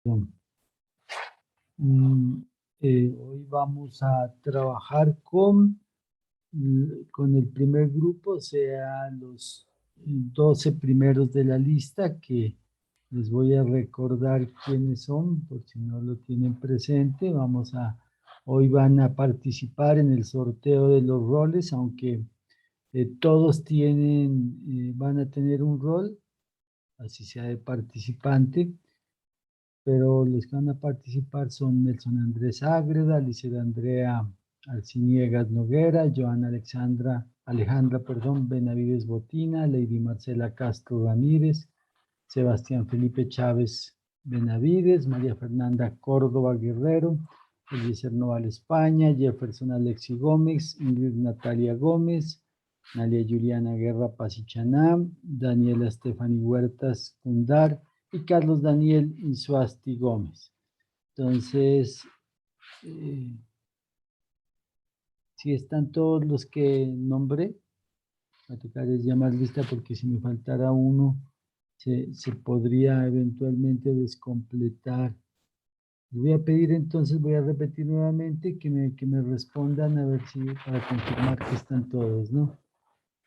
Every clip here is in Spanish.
Mm, Hoy vamos a trabajar con el primer grupo, o sea, los 12 primeros de la lista, que les voy a recordar quiénes son, por si no lo tienen presente. Hoy van a participar en el sorteo de los roles, aunque todos van a tener un rol, así sea de participante, pero los que van a participar son Nelson Andrés Ágreda, Liceda Andrea Arciniegas Noguera, Joana Alejandra, Benavides Botina, Lady Marcela Castro Ramírez, Sebastián Felipe Chávez Benavides, María Fernanda Córdoba Guerrero, Eliezer Noval España, Jefferson Alexi Gómez, Ingrid Natalia Gómez, Nalia Juliana Guerra Pasichaná, Daniela Estefani Huertas Cundar y Carlos Daniel Insuasti Gómez. Entonces, si están todos los que nombré, va a tocar llamar lista porque si me faltara uno, se podría eventualmente descompletar. Les voy a pedir entonces, voy a repetir nuevamente que me respondan a ver si para confirmar que están todos, ¿no?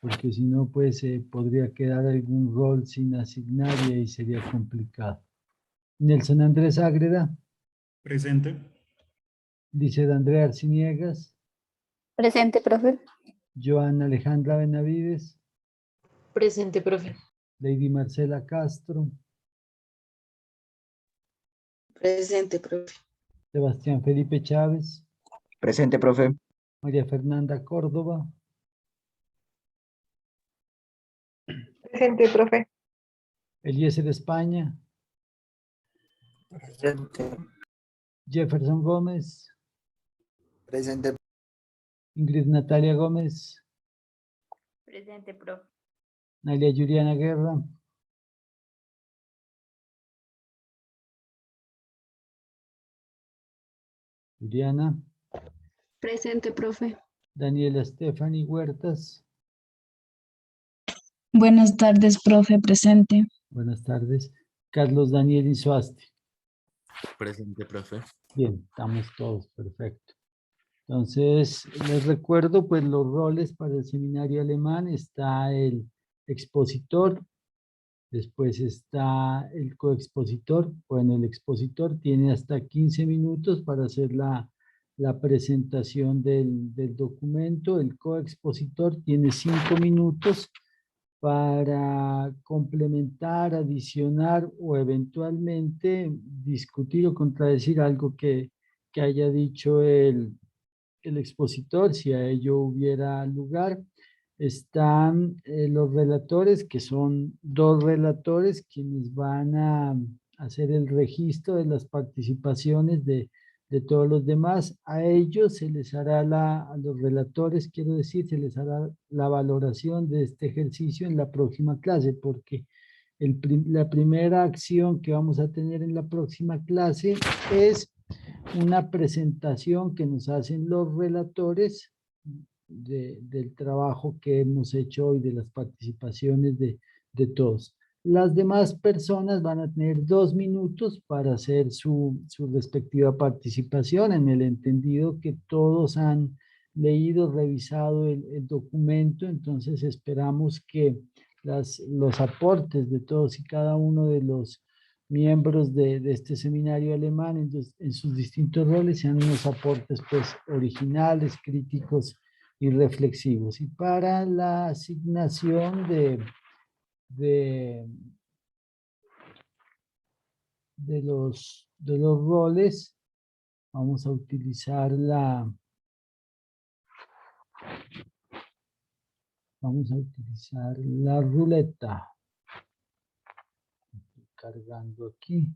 Porque si no, pues podría quedar algún rol sin asignar y ahí sería complicado. Nelson Andrés Ágreda. Presente. Dice Andrea Arciniegas. Presente, profe. Joana Alejandra Benavides. Presente, profe. Lady Marcela Castro. Presente, profe. Sebastián Felipe Chávez. Presente, profe. María Fernanda Córdoba. Presente, profe. Eliezer España. Presente. Jefferson Gómez. Presente. Ingrid Natalia Gómez. Presente, profe. Nalia Juliana Guerra. Juliana. Presente, profe. Daniela Estefani Huertas. Buenas tardes, profe. Presente. Buenas tardes. Carlos Daniel Insuasti. Presente, profe. Bien, estamos todos, perfecto. Entonces, les recuerdo pues los roles para el seminario alemán. Está el expositor, después está el coexpositor. Bueno, el expositor tiene hasta 15 minutos para hacer la presentación del documento. El coexpositor tiene 5 minutos para complementar, adicionar o eventualmente discutir o contradecir algo que haya dicho el expositor, si a ello hubiera lugar. Están los relatores, que son 2 relatores, quienes van a hacer el registro de las participaciones de todos los demás. A ellos se les hará a los relatores, quiero decir, se les hará la valoración de este ejercicio en la próxima clase, porque la primera acción que vamos a tener en la próxima clase es una presentación que nos hacen los relatores del trabajo que hemos hecho hoy, de las participaciones de todos. Las demás personas van a tener 2 minutos para hacer su respectiva participación, en el entendido que todos han leído, revisado el documento. Entonces esperamos que los aportes de todos y cada uno de los miembros de este seminario alemán en sus distintos roles sean unos aportes pues originales, críticos y reflexivos. Y para la asignación de los roles, vamos a utilizar la ruleta. Estoy cargando aquí.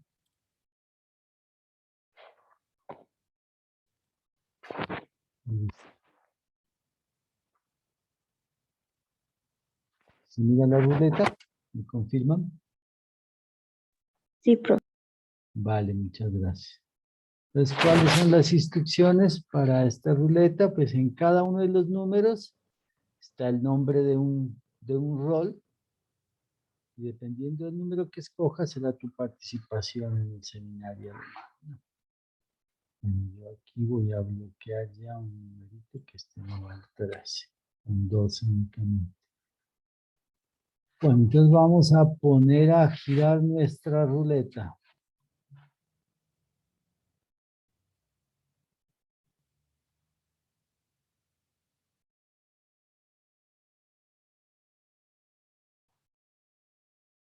Si miran la ruleta, ¿me confirman? Sí, profe. Vale, muchas gracias. Entonces, ¿cuáles son las instrucciones para esta ruleta? Pues en cada uno de los números está el nombre de un rol. Y dependiendo del número que escojas, será tu participación en el seminario alemán, ¿no? Bueno, yo aquí voy a bloquear ya un numerito que esté en el 13, un 12 únicamente. Bueno, entonces vamos a poner a girar nuestra ruleta.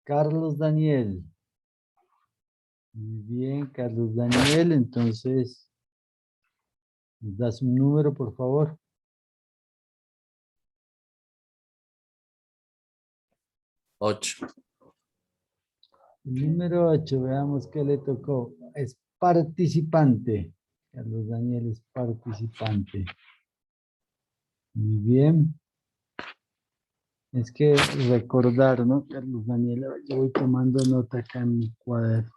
Carlos Daniel. Muy bien, Carlos Daniel. Entonces, ¿nos das un número, por favor? 8. El número 8, veamos qué le tocó. Es participante. Carlos Daniel es participante. Muy bien. Es que recordar, ¿no? Carlos Daniel, yo voy tomando nota acá en mi cuaderno.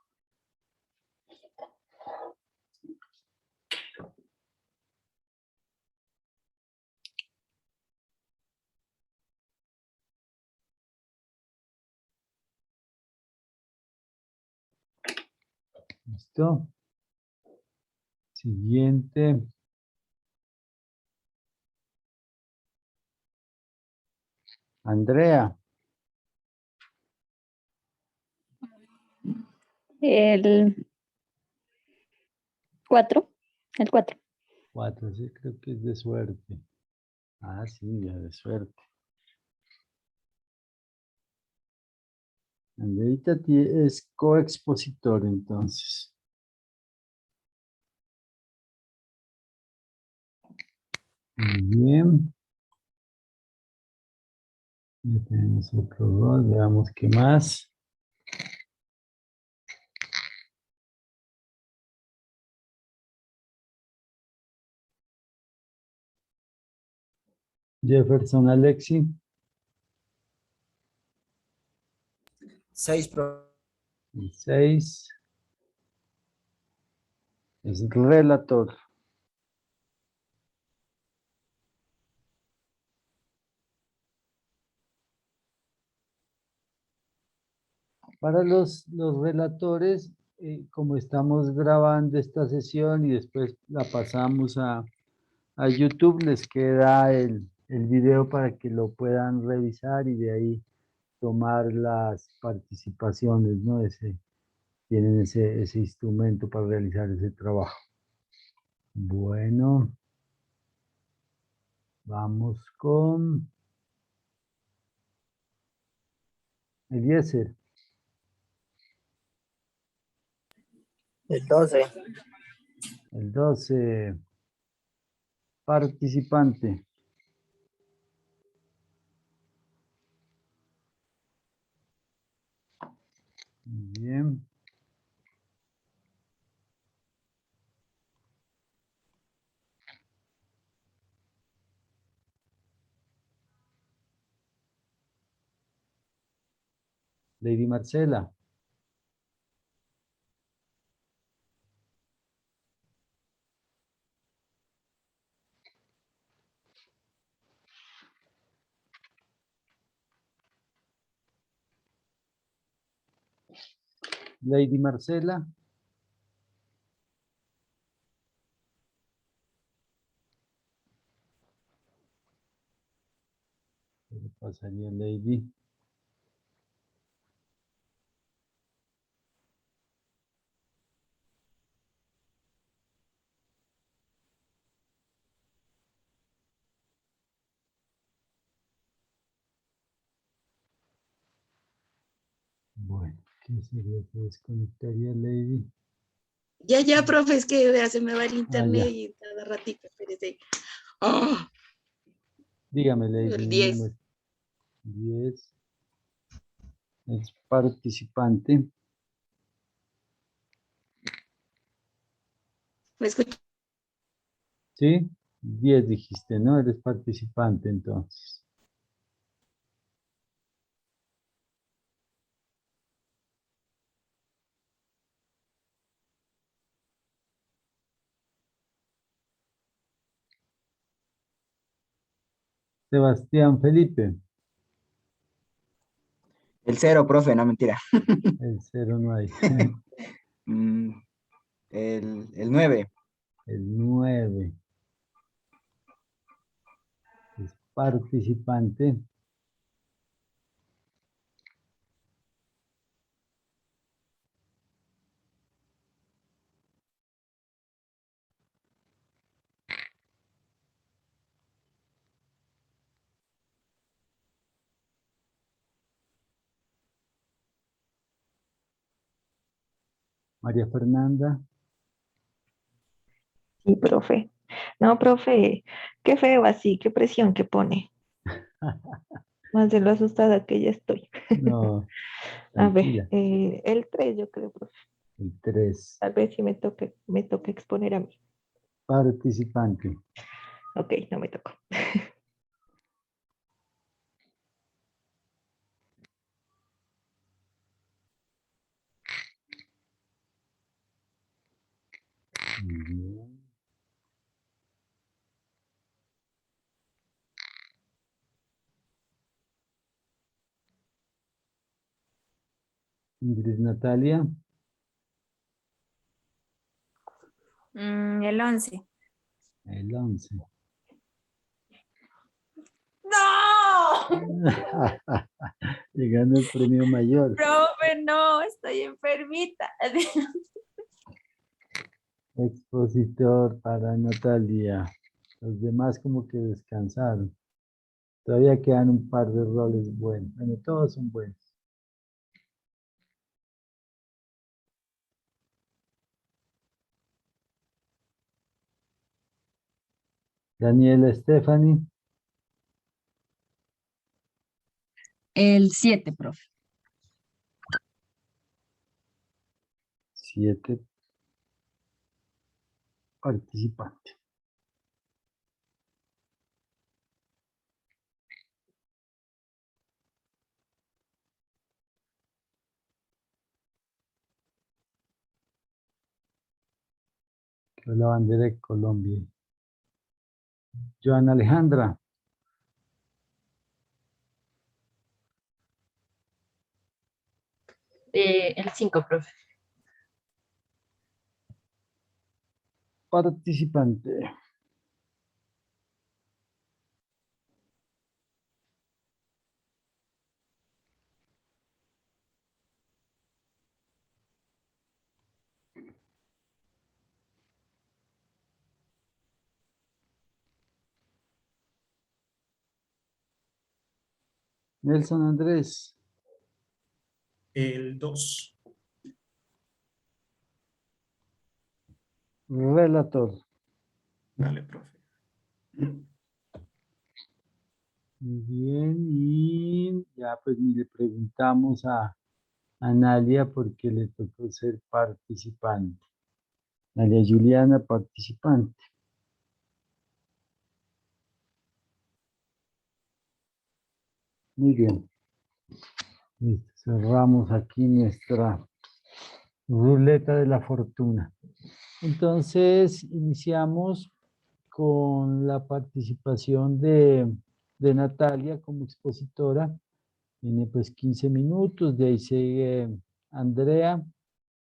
¿Listo? Siguiente. Andrea. El 4. El 4. 4, sí, creo que es de suerte. Ah, sí, ya de suerte. Andreita es coexpositor, entonces. Muy bien. Ya tenemos otro rol, veamos qué más. Jefferson Alexi. 6, profe. El 6 es relator. Para los relatores, como estamos grabando esta sesión y después la pasamos a YouTube, les queda el video para que lo puedan revisar y de ahí tomar las participaciones, ¿no? Tienen ese instrumento para realizar ese trabajo. Bueno, vamos con Eliezer. El 12. El 12, participante. Muy bien. Lady Marcela. Lady Marcela. ¿Qué le pasaría a Lady? Bueno, ¿qué sería que desconectaría Lady? Ya, profe, es que vea, se me va el ya. internet y cada ratito, espérese. ¡Ah! Dígame, Lady, El un 10. número. 10 es participante. ¿Me escucha? ¿Sí? 10 dijiste, ¿no? Eres participante entonces. Sebastián Felipe. El 0, profe, no mentira. El 0 no hay. Mm, el 9. El 9 es participante. María Fernanda. Sí, profe. No, profe, qué feo así, qué presión que pone. Más de lo asustada que ya estoy. No, A ver, tranquila. el 3 yo creo, profe. El 3, Tal vez sí me toque exponer a mí. participante. Ok, no me tocó. Muy bien. Ingrid Natalia. El 11. El 11. ¡No! Llegando el premio mayor. Profe, no, estoy enfermita. Expositor para Natalia. Los demás como que descansaron. Todavía quedan un par de roles buenos. Bueno, todos son buenos. Daniela Stephanie. El 7, profe. 7 participantes. La bandera de Colombia. Joana Alejandra. El 5, profe. Participante. Nelson Andrés. El 2. Relator. Dale, profe. Muy bien, y ya pues ni le preguntamos a Analia porque le tocó ser participante. María Juliana, participante. Muy bien. Listo, cerramos aquí nuestra ruleta de la fortuna. Entonces, iniciamos con la participación de Natalia como expositora. Tiene pues 15 minutos, de ahí sigue Andrea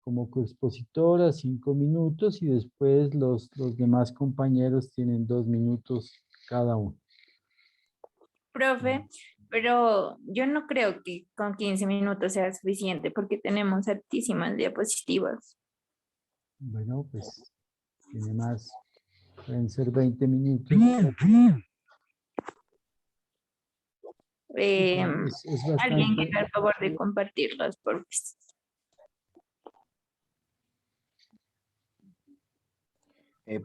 como coexpositora, 5 minutos, y después los demás compañeros tienen 2 minutos cada uno. Profe, pero yo no creo que con 15 minutos sea suficiente porque tenemos altísimas diapositivas. Bueno, pues tiene más, pueden ser 20 minutos. Es Alguien bastante. que haga el favor de compartirlas, por favor.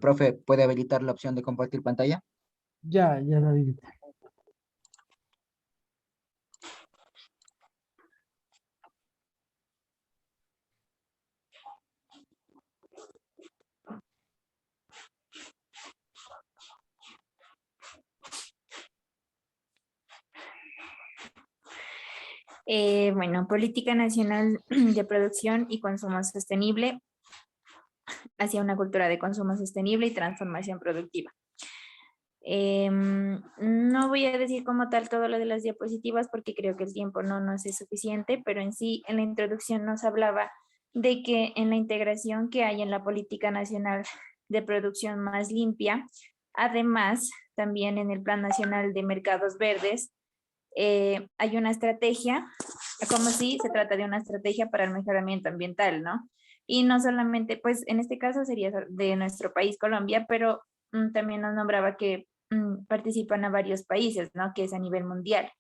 Profe, ¿puede habilitar la opción de compartir pantalla? Ya la vi. Bueno, Política Nacional de Producción y Consumo Sostenible hacia una cultura de consumo sostenible y transformación productiva. No voy a decir como tal todo lo de las diapositivas porque creo que el tiempo no nos es suficiente, pero en sí, en la introducción nos hablaba de que en la integración que hay en la política nacional de producción más limpia, además, también en el Plan Nacional de Mercados Verdes, hay una estrategia, como si se trata de una estrategia para el mejoramiento ambiental, ¿no? Y no solamente, pues en este caso sería de nuestro país, Colombia, pero también nos nombraba que participan a varios países, ¿no? Que es a nivel mundial,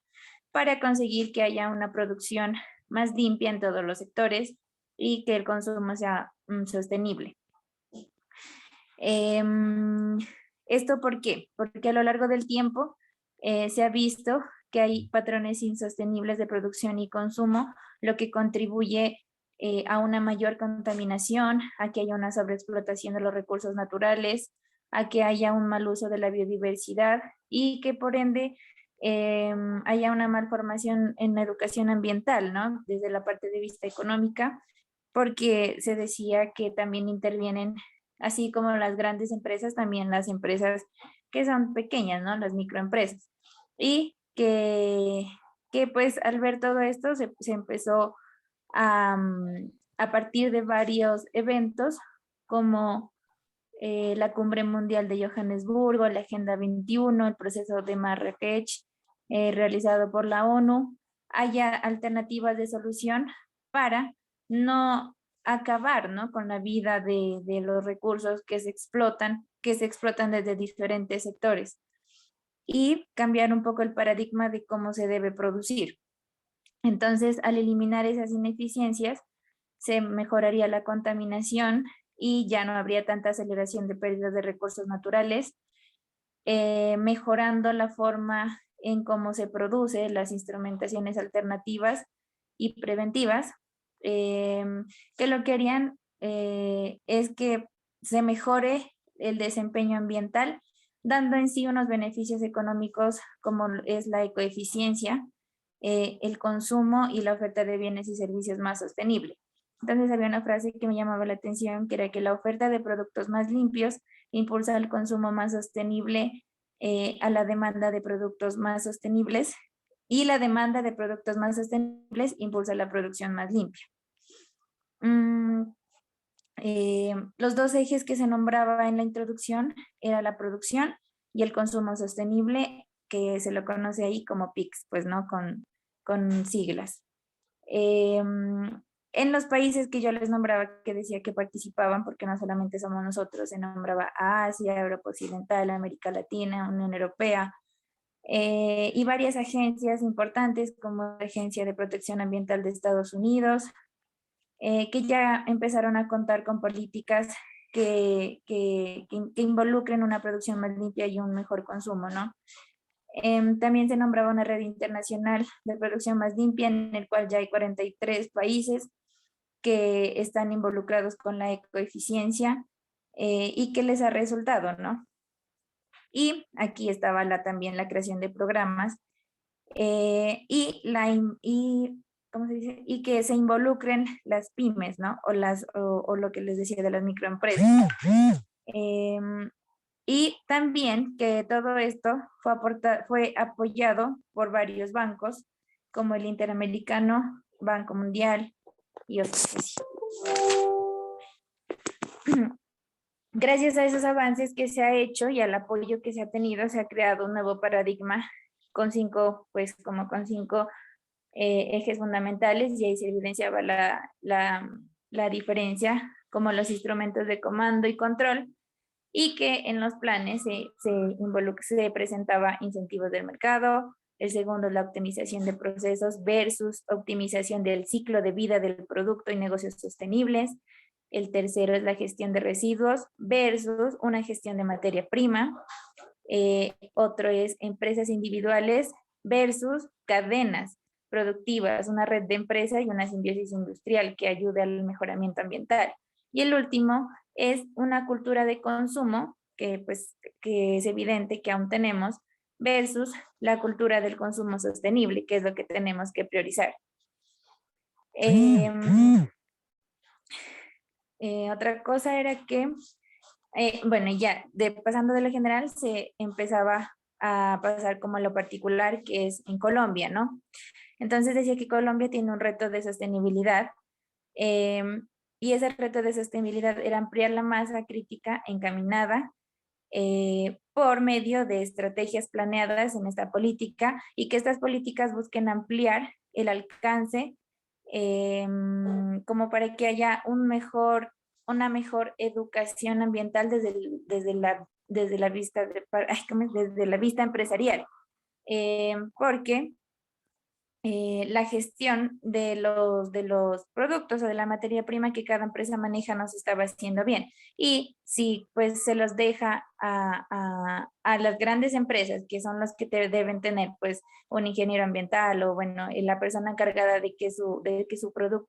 para conseguir que haya una producción más limpia en todos los sectores y que el consumo sea sostenible. ¿Esto por qué? Porque a lo largo del tiempo se ha visto que hay patrones insostenibles de producción y consumo, lo que contribuye a una mayor contaminación, a que haya una sobreexplotación de los recursos naturales, a que haya un mal uso de la biodiversidad y que por ende haya una malformación en la educación ambiental, ¿no? Desde la parte de vista económica, porque se decía que también intervienen, así como las grandes empresas, también las empresas que son pequeñas, ¿no? Las microempresas. Y que pues al ver todo esto se empezó a partir de varios eventos como la Cumbre Mundial de Johannesburgo, la Agenda 21, el proceso de Marrakech realizado por la ONU, haya alternativas de solución para no acabar, ¿no? Con la vida de los recursos que se explotan desde diferentes sectores y cambiar un poco el paradigma de cómo se debe producir. Entonces, al eliminar esas ineficiencias, se mejoraría la contaminación y ya no habría tanta aceleración de pérdidas de recursos naturales, mejorando la forma en cómo se produce, las instrumentaciones alternativas y preventivas, que lo que harían es que se mejore el desempeño ambiental, dando en sí unos beneficios económicos como es la ecoeficiencia, el consumo y la oferta de bienes y servicios más sostenible. Entonces había una frase que me llamaba la atención, que era que la oferta de productos más limpios impulsa el consumo más sostenible a la demanda de productos más sostenibles y la demanda de productos más sostenibles impulsa la producción más limpia. Los dos ejes que se nombraba en la introducción era la producción y el consumo sostenible, que se lo conoce ahí como PICS, pues no con siglas. En los países que yo les nombraba, que decía que participaban, porque no solamente somos nosotros, se nombraba a Asia, Europa Occidental, América Latina, Unión Europea, y varias agencias importantes como la Agencia de Protección Ambiental de Estados Unidos, que ya empezaron a contar con políticas que involucren una producción más limpia y un mejor consumo, ¿no? También se nombraba una red internacional de producción más limpia, en el cual ya hay 43 países que están involucrados con la ecoeficiencia y que les ha resultado, ¿no? Y aquí estaba también la creación de programas ¿cómo se dice? Y que se involucren las pymes, ¿no? O lo que les decía de las microempresas. Y también que todo esto fue apoyado por varios bancos, como el Interamericano, Banco Mundial y otros. Gracias a esos avances que se ha hecho y al apoyo que se ha tenido, se ha creado un nuevo paradigma con cinco ejes fundamentales, y ahí se evidenciaba la diferencia, como los instrumentos de comando y control, y que en los planes se presentaba incentivos del mercado. El segundo, la optimización de procesos versus optimización del ciclo de vida del producto y negocios sostenibles. El tercero es la gestión de residuos versus una gestión de materia prima. Otro es empresas individuales versus cadenas productivas, una red de empresas y una simbiosis industrial que ayude al mejoramiento ambiental. Y el último es una cultura de consumo que es evidente que aún tenemos, versus la cultura del consumo sostenible, que es lo que tenemos que priorizar. Otra cosa era que bueno, ya pasando de lo general, se empezaba a pasar como a lo particular, que es en Colombia, ¿no? Entonces decía que Colombia tiene un reto de sostenibilidad, y ese reto de sostenibilidad era ampliar la masa crítica encaminada por medio de estrategias planeadas en esta política, y que estas políticas busquen ampliar el alcance como para que haya una mejor educación ambiental desde la vista desde la vista empresarial. Porque la gestión de los productos o de la materia prima que cada empresa maneja no se estaba haciendo bien. Y si pues se los deja a las grandes empresas, que son las que deben tener pues un ingeniero ambiental o bueno, la persona encargada de que su producto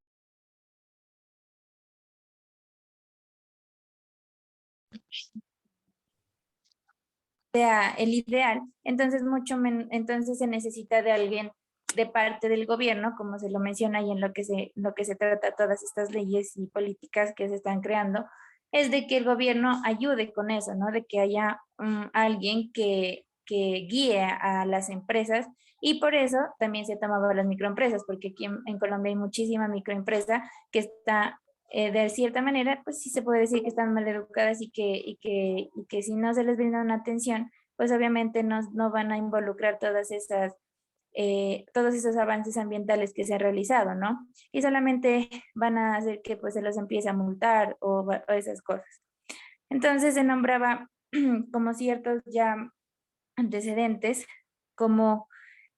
sea el ideal, entonces entonces se necesita de alguien de parte del gobierno, como se lo menciona y en lo que se trata todas estas leyes y políticas que se están creando, es de que el gobierno ayude con eso, ¿no? De que haya alguien que guíe a las empresas, y por eso también se tomaba las microempresas, porque aquí en Colombia hay muchísima microempresa que está de cierta manera, pues sí se puede decir que están mal educadas y que si no se les brinda una atención, pues obviamente no van a involucrar todos esos avances ambientales que se han realizado, ¿no? Y solamente van a hacer que pues se los empiece a multar o esas cosas. Entonces se nombraba como ciertos ya antecedentes, como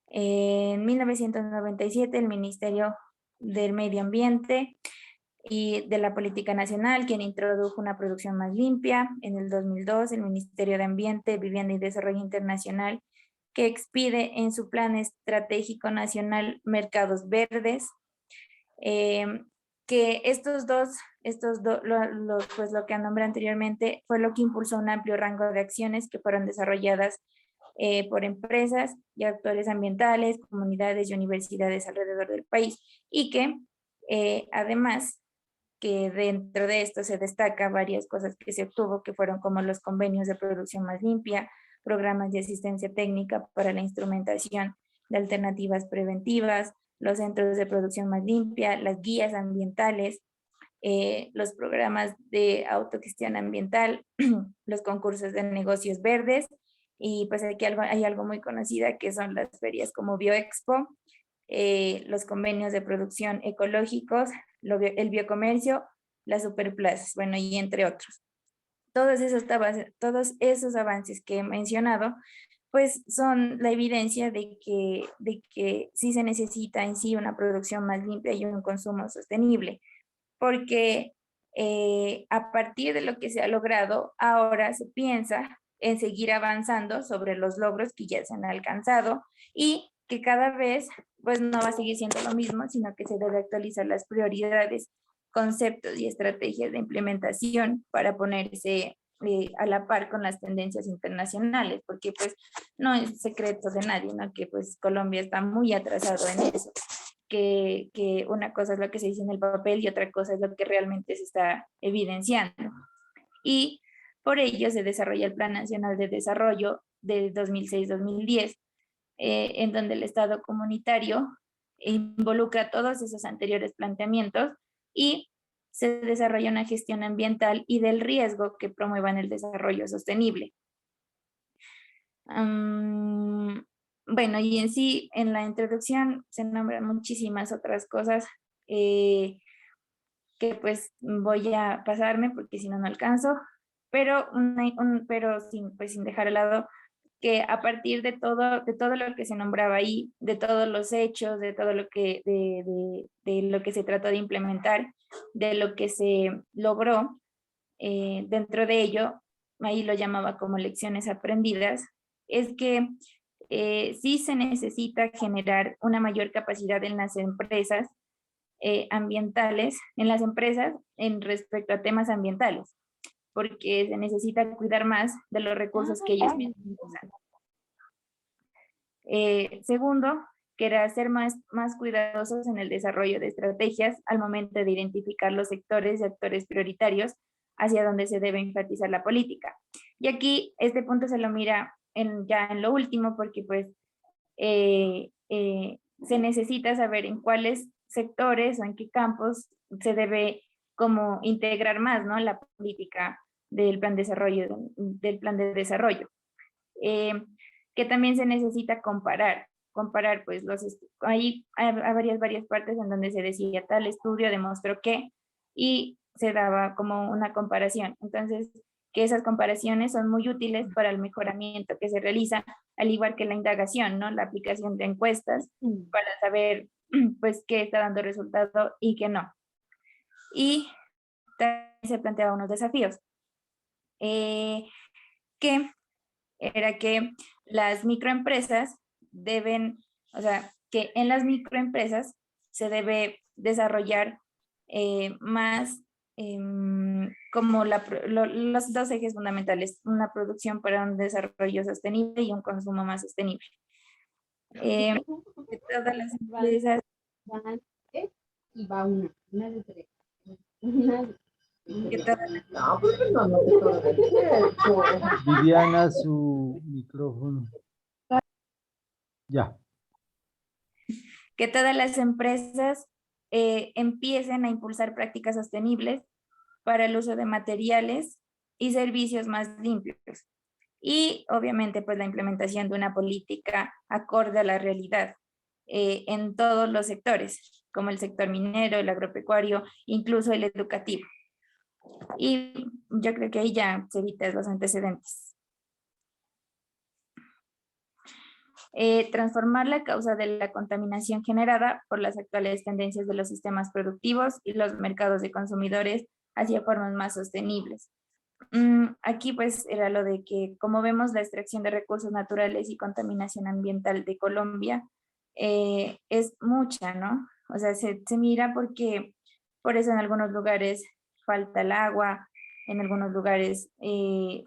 en 1997 el Ministerio del Medio Ambiente y de la Política Nacional, quien introdujo una producción más limpia. En el 2002, el Ministerio de Ambiente, Vivienda y Desarrollo Internacional, que expide en su Plan Estratégico Nacional Mercados Verdes, que pues lo que nombré anteriormente, fue lo que impulsó un amplio rango de acciones que fueron desarrolladas por empresas y actores ambientales, comunidades y universidades alrededor del país, y que además que dentro de esto se destaca varias cosas que se obtuvo, que fueron como los convenios de producción más limpia, programas de asistencia técnica para la instrumentación de alternativas preventivas, los centros de producción más limpia, las guías ambientales, los programas de autogestión ambiental, los concursos de negocios verdes, y pues aquí hay algo muy conocida que son las ferias como Bioexpo, los convenios de producción ecológicos, el biocomercio, las superplazas, bueno, y entre otros. Todos esos avances que he mencionado, pues son la evidencia de que sí se necesita en sí una producción más limpia y un consumo sostenible, porque a partir de lo que se ha logrado, ahora se piensa en seguir avanzando sobre los logros que ya se han alcanzado, y que cada vez pues no va a seguir siendo lo mismo, sino que se debe actualizar las prioridades, conceptos y estrategias de implementación para ponerse a la par con las tendencias internacionales, porque pues no es secreto de nadie, ¿no? Que pues Colombia está muy atrasado en eso, que una cosa es lo que se dice en el papel y otra cosa es lo que realmente se está evidenciando. Y por ello se desarrolla el Plan Nacional de Desarrollo de 2006-2010, en donde el Estado comunitario involucra todos esos anteriores planteamientos y se desarrolla una gestión ambiental y del riesgo que promuevan el desarrollo sostenible. Bueno, y en sí, en la introducción se nombran muchísimas otras cosas que pues voy a pasarme porque si no, no alcanzo, pero, sin dejar de lado que a partir de todo lo que se nombraba ahí, de todos los hechos, de todo lo que, de lo que se trató de implementar, de lo que se logró, dentro de ello, ahí lo llamaba como lecciones aprendidas, es que sí se necesita generar una mayor capacidad en las empresas ambientales, en las empresas en respecto a temas ambientales, porque se necesita cuidar más de los recursos que ellos mismos usan. Segundo, que era ser más cuidadosos en el desarrollo de estrategias al momento de identificar los sectores y actores prioritarios hacia donde se debe enfatizar la política. Y aquí este punto se lo mira ya en lo último, porque pues se necesita saber en cuáles sectores o en qué campos se debe como integrar más, ¿no?, la política del plan de desarrollo. Que también se necesita comparar pues hay varias partes en donde se decía tal estudio demostró que, y se daba como una comparación. Entonces, que esas comparaciones son muy útiles para el mejoramiento que se realiza, al igual que la indagación, ¿no?, la aplicación de encuestas para saber pues qué está dando resultado y qué no. Y también se planteaba unos desafíos, que era que las microempresas deben, o sea, que en las microempresas se debe desarrollar más como los dos ejes fundamentales, una producción para un desarrollo sostenible y un consumo más sostenible. Que todas las empresas y va una de tres. que todas No, porque no, Viviana, su micrófono. Ya. que todas las empresas empiecen a impulsar prácticas sostenibles para el uso de materiales y servicios más limpios. Y obviamente pues la implementación de una política acorde a la realidad en todos los sectores, como el sector minero, el agropecuario, incluso el educativo. Y yo creo que ahí ya se evitan los antecedentes. Transformar la causa de la contaminación generada por las actuales tendencias de los sistemas productivos y los mercados de consumidores hacia formas más sostenibles. Aquí pues era lo de que, como vemos, la extracción de recursos naturales y contaminación ambiental de Colombia es mucha, ¿no? O sea, se mira porque por eso en algunos lugares falta el agua, en algunos lugares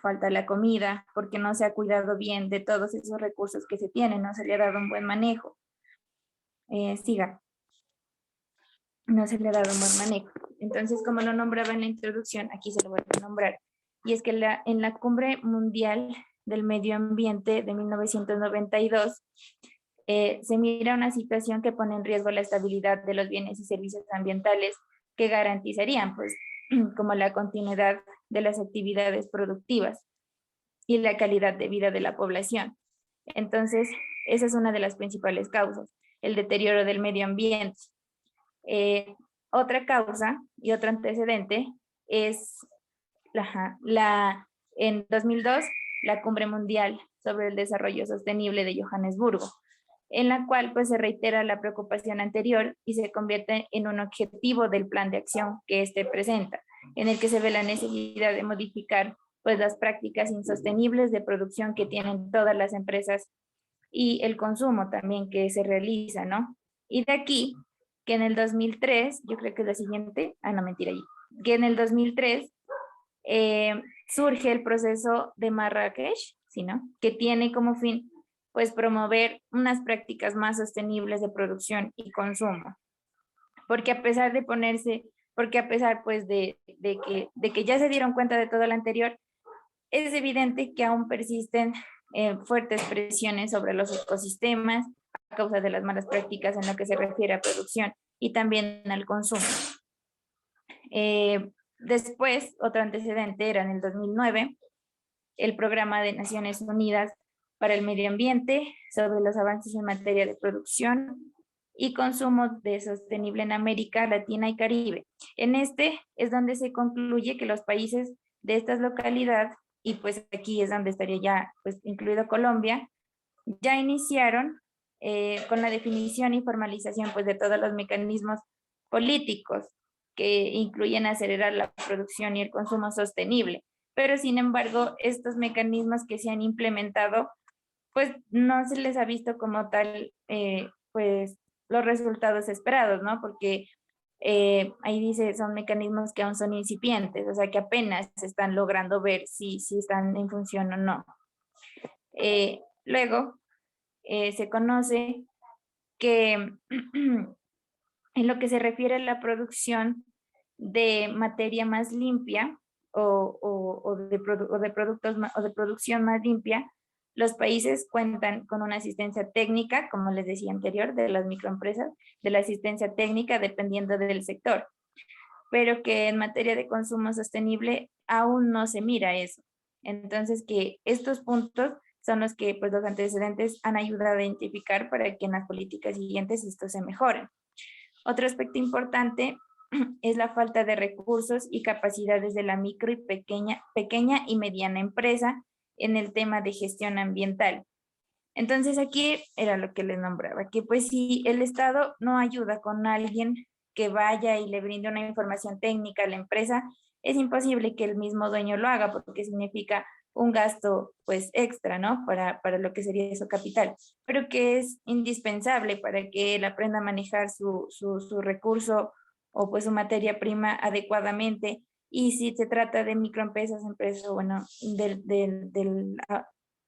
falta la comida, porque no se ha cuidado bien de todos esos recursos que se tienen, no se le ha dado un buen manejo. No se le ha dado un buen manejo. Entonces, como lo nombraba en la introducción, aquí se lo voy a nombrar. Y es que en la Cumbre Mundial del Medio Ambiente de 1992, se mira una situación que pone en riesgo la estabilidad de los bienes y servicios ambientales que garantizarían, pues, como la continuidad de las actividades productivas y la calidad de vida de la población. Entonces, esa es una de las principales causas, el deterioro del medio ambiente. Otra causa y otro antecedente es en 2002, la Cumbre Mundial sobre el Desarrollo Sostenible de Johannesburgo, en la cual pues se reitera la preocupación anterior y se convierte en un objetivo del plan de acción que este presenta, en el que se ve la necesidad de modificar pues las prácticas insostenibles de producción que tienen todas las empresas y el consumo también que se realiza, ¿no? Y de aquí que en el 2003, yo creo que es la siguiente, no, mentira, que en el 2003 surge el proceso de Marrakech, ¿sí, no?, que tiene como fin pues promover unas prácticas más sostenibles de producción y consumo. Porque a pesar pues de que ya se dieron cuenta de todo lo anterior, es evidente que aún persisten fuertes presiones sobre los ecosistemas a causa de las malas prácticas en lo que se refiere a producción y también al consumo. Después, otro antecedente era en el 2009, el Programa de Naciones Unidas para el Medio Ambiente sobre los avances en materia de producción y consumo de sostenible en América Latina y Caribe. En este es donde se concluye que los países de esta localidad, y pues aquí es donde estaría ya pues incluido Colombia, ya iniciaron con la definición y formalización pues de todos los mecanismos políticos que incluyen acelerar la producción y el consumo sostenible. Pero sin embargo, estos mecanismos que se han implementado pues no se les ha visto como tal, pues los resultados esperados, ¿no? Porque ahí dice, son mecanismos que aún son incipientes, o sea que apenas se están logrando ver si están en función o no. Luego, se conoce que en lo que se refiere a la producción de materia más limpia, o de productos o de producción más limpia, los países cuentan con una asistencia técnica, como les decía anterior, de las microempresas, de la asistencia técnica dependiendo del sector, pero que en materia de consumo sostenible aún no se mira eso. Entonces, que estos puntos son los que pues, los antecedentes han ayudado a identificar para que en las políticas siguientes esto se mejore. Otro aspecto importante es la falta de recursos y capacidades de la micro y pequeña y mediana empresa en el tema de gestión ambiental. Entonces aquí era lo que les nombraba, que pues si el Estado no ayuda con alguien que vaya y le brinde una información técnica a la empresa, es imposible que el mismo dueño lo haga porque significa un gasto pues extra, ¿no? Para lo que sería su capital, pero que es indispensable para que él aprenda a manejar su recurso o pues su materia prima adecuadamente. Y si se trata de microempresas, bueno,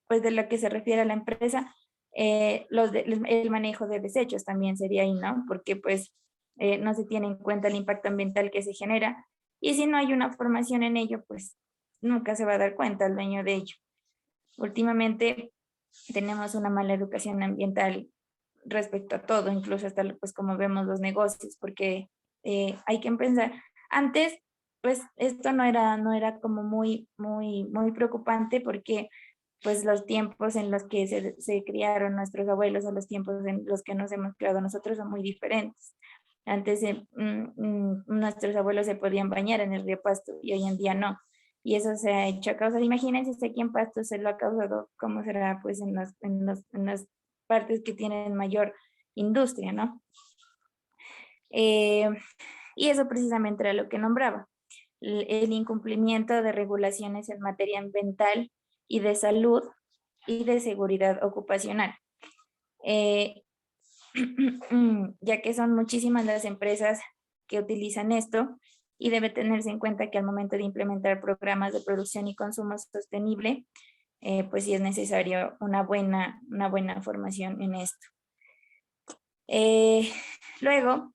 pues de lo que se refiere a la empresa, el manejo de desechos también sería ahí, ¿no? Porque pues no se tiene en cuenta el impacto ambiental que se genera y si no hay una formación en ello, pues nunca se va a dar cuenta el dueño de ello. Últimamente tenemos una mala educación ambiental respecto a todo, incluso hasta pues como vemos los negocios, porque hay que pensar, antes pues esto no era como muy preocupante porque pues los tiempos en los que se criaron nuestros abuelos a los tiempos en los que nos hemos criado nosotros son muy diferentes. Antes nuestros abuelos se podían bañar en el río Pasto y hoy en día no. Y eso se ha hecho a causa, imagínense si aquí en Pasto se lo ha causado, ¿cómo será pues en las partes que tienen mayor industria, ¿no? Y eso precisamente era lo que nombraba, el incumplimiento de regulaciones en materia ambiental y de salud y de seguridad ocupacional. Ya que son muchísimas las empresas que utilizan esto y debe tenerse en cuenta que al momento de implementar programas de producción y consumo sostenible, pues sí es necesario una buena formación en esto. Luego,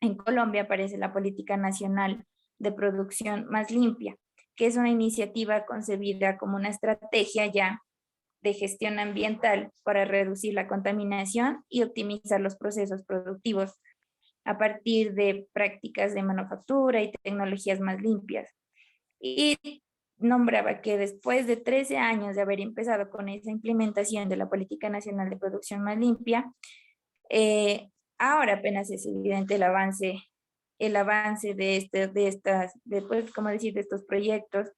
en Colombia aparece la Política Nacional de Producción Más Limpia, que es una iniciativa concebida como una estrategia ya de gestión ambiental para reducir la contaminación y optimizar los procesos productivos a partir de prácticas de manufactura y tecnologías más limpias. Y nombraba que después de 13 años de haber empezado con esa implementación de la Política Nacional de Producción Más Limpia, ahora apenas es evidente el avance de estos proyectos,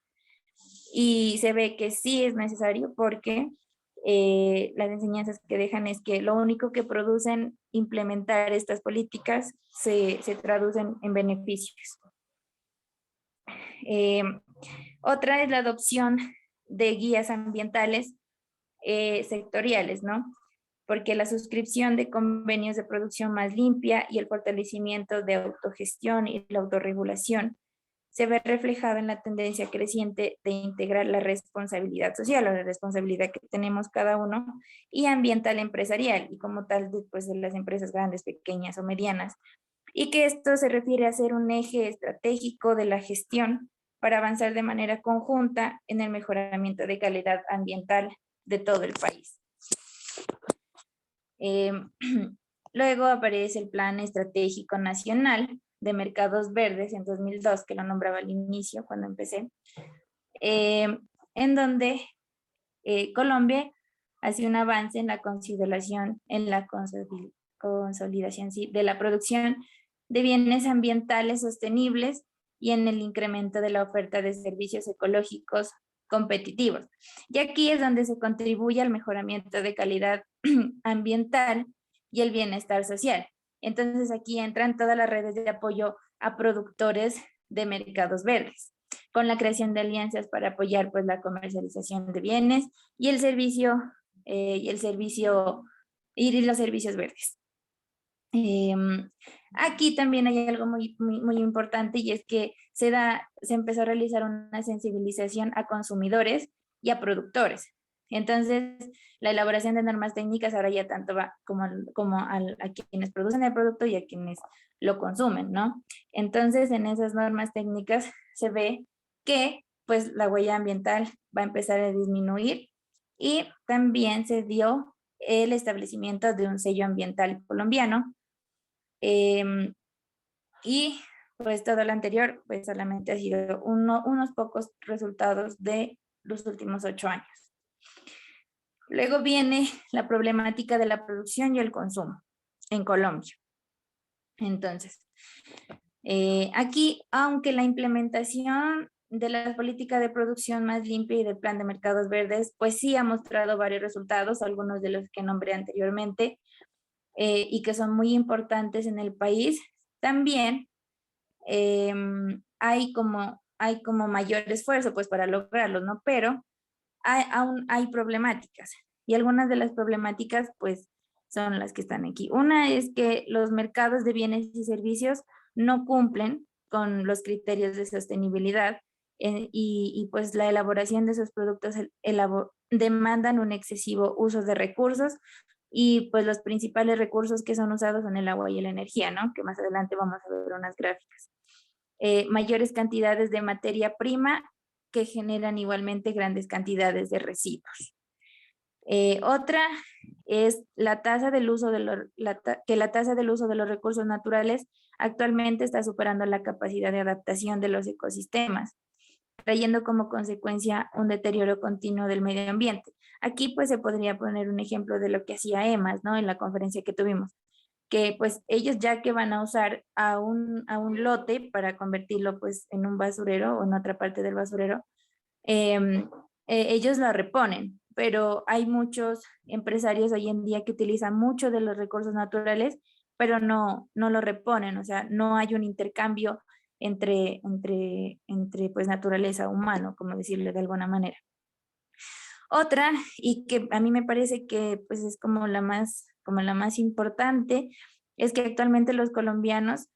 y se ve que sí es necesario porque las enseñanzas que dejan es que lo único que producen implementar estas políticas se traducen en beneficios. Otra es la adopción de guías ambientales sectoriales, ¿no? Porque la suscripción de convenios de producción más limpia y el fortalecimiento de autogestión y la autorregulación se ve reflejado en la tendencia creciente de integrar la responsabilidad social o la responsabilidad que tenemos cada uno y ambiental empresarial y como tal pues, de las empresas grandes, pequeñas o medianas, y que esto se refiere a ser un eje estratégico de la gestión para avanzar de manera conjunta en el mejoramiento de calidad ambiental de todo el país. Luego aparece el Plan Estratégico Nacional de Mercados Verdes en 2002, que lo nombraba al inicio cuando empecé, en donde Colombia hace un avance en la consolidación sí, de la producción de bienes ambientales sostenibles y en el incremento de la oferta de servicios ecológicos competitivos. Y aquí es donde se contribuye al mejoramiento de calidad ambiental y el bienestar social. Entonces aquí entran todas las redes de apoyo a productores de mercados verdes, con la creación de alianzas para apoyar pues, la comercialización de bienes y los servicios verdes. Aquí también hay algo muy importante y es que se empezó a realizar una sensibilización a consumidores y a productores. Entonces, la elaboración de normas técnicas ahora ya tanto va como a quienes producen el producto y a quienes lo consumen, ¿no? Entonces, en esas normas técnicas se ve que pues la huella ambiental va a empezar a disminuir, y también se dio el establecimiento de un sello ambiental colombiano. Y pues todo lo anterior pues solamente ha sido unos pocos resultados de los últimos 8 años. Luego viene la problemática de la producción y el consumo en Colombia. Entonces, aquí, aunque la implementación de la política de producción más limpia y del plan de mercados verdes, pues sí ha mostrado varios resultados, algunos de los que nombré anteriormente, y que son muy importantes en el país, también hay como mayor esfuerzo pues para lograrlo, ¿no? Pero aún hay problemáticas, y algunas de las problemáticas pues son las que están aquí. Una es que los mercados de bienes y servicios no cumplen con los criterios de sostenibilidad, y pues la elaboración de esos productos demandan un excesivo uso de recursos, y pues los principales recursos que son usados son el agua y la energía, ¿no? Que más adelante vamos a ver unas gráficas. Mayores cantidades de materia prima que generan igualmente grandes cantidades de residuos. Otra es la tasa del uso la tasa del uso de los recursos naturales actualmente está superando la capacidad de adaptación de los ecosistemas, trayendo como consecuencia un deterioro continuo del medio ambiente. Aquí pues se podría poner un ejemplo de lo que hacía EMAS, ¿no? En la conferencia que tuvimos, que pues ellos ya que van a usar a un lote para convertirlo pues en un basurero o en otra parte del basurero, ellos lo reponen, pero hay muchos empresarios hoy en día que utilizan mucho de los recursos naturales, pero no lo reponen, o sea, no hay un intercambio entre pues naturaleza humano, como decirlo de alguna manera. Otra, y que a mí me parece que pues es como la más importante, es que actualmente los colombianos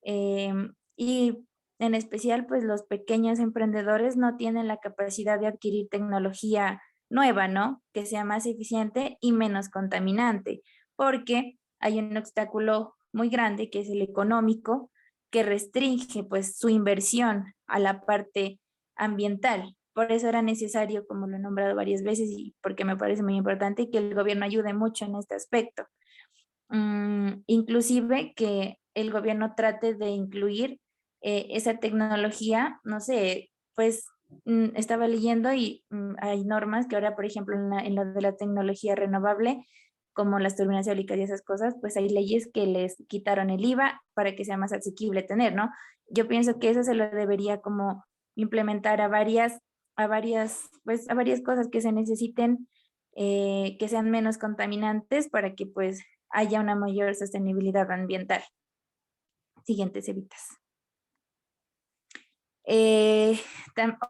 y en especial pues los pequeños emprendedores no tienen la capacidad de adquirir tecnología nueva, ¿no? Que sea más eficiente y menos contaminante, porque hay un obstáculo muy grande que es el económico, que restringe pues su inversión a la parte ambiental. Por eso era necesario, como lo he nombrado varias veces y porque me parece muy importante, que el gobierno ayude mucho en este aspecto. Inclusive que el gobierno trate de incluir esa tecnología, no sé, pues estaba leyendo y hay normas que ahora, por ejemplo, en lo de la tecnología renovable, como las turbinas eólicas y esas cosas, pues hay leyes que les quitaron el IVA para que sea más asequible tener, ¿no? Yo pienso que eso se lo debería como implementar a varias cosas que se necesiten, que sean menos contaminantes para que pues haya una mayor sostenibilidad ambiental. Siguientes, Evitas.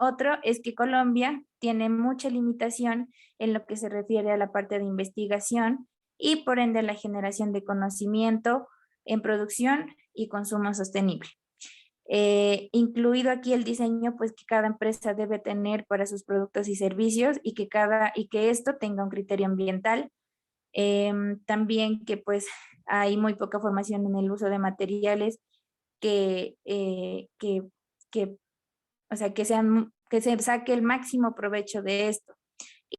Otro es que Colombia tiene mucha limitación en lo que se refiere a la parte de investigación y por ende la generación de conocimiento en producción y consumo sostenible. Incluido aquí el diseño pues que cada empresa debe tener para sus productos y servicios, y que esto tenga un criterio ambiental. También que pues hay muy poca formación en el uso de materiales o sea, que se saque el máximo provecho de esto,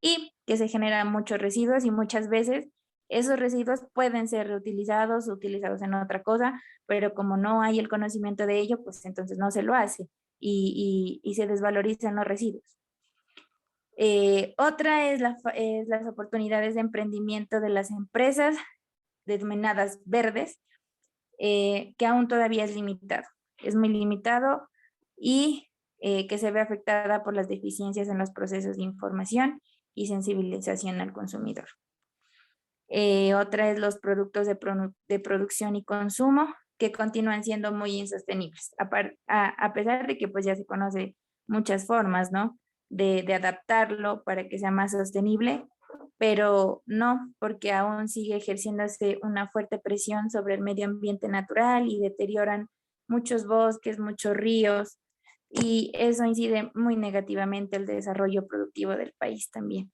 y que se generan muchos residuos, y muchas veces esos residuos pueden ser reutilizados o utilizados en otra cosa, pero como no hay el conocimiento de ello, pues entonces no se lo hace y se desvalorizan los residuos. Otra es las oportunidades de emprendimiento de las empresas denominadas verdes, que aún todavía es limitado. Es muy limitado y que se ve afectada por las deficiencias en los procesos de información y sensibilización al consumidor. Otra es los productos de producción y consumo, que continúan siendo muy insostenibles, a pesar de que pues ya se conoce muchas formas, ¿no? De adaptarlo para que sea más sostenible, pero no, porque aún sigue ejerciéndose una fuerte presión sobre el medio ambiente natural y deterioran muchos bosques, muchos ríos, y eso incide muy negativamente el desarrollo productivo del país también.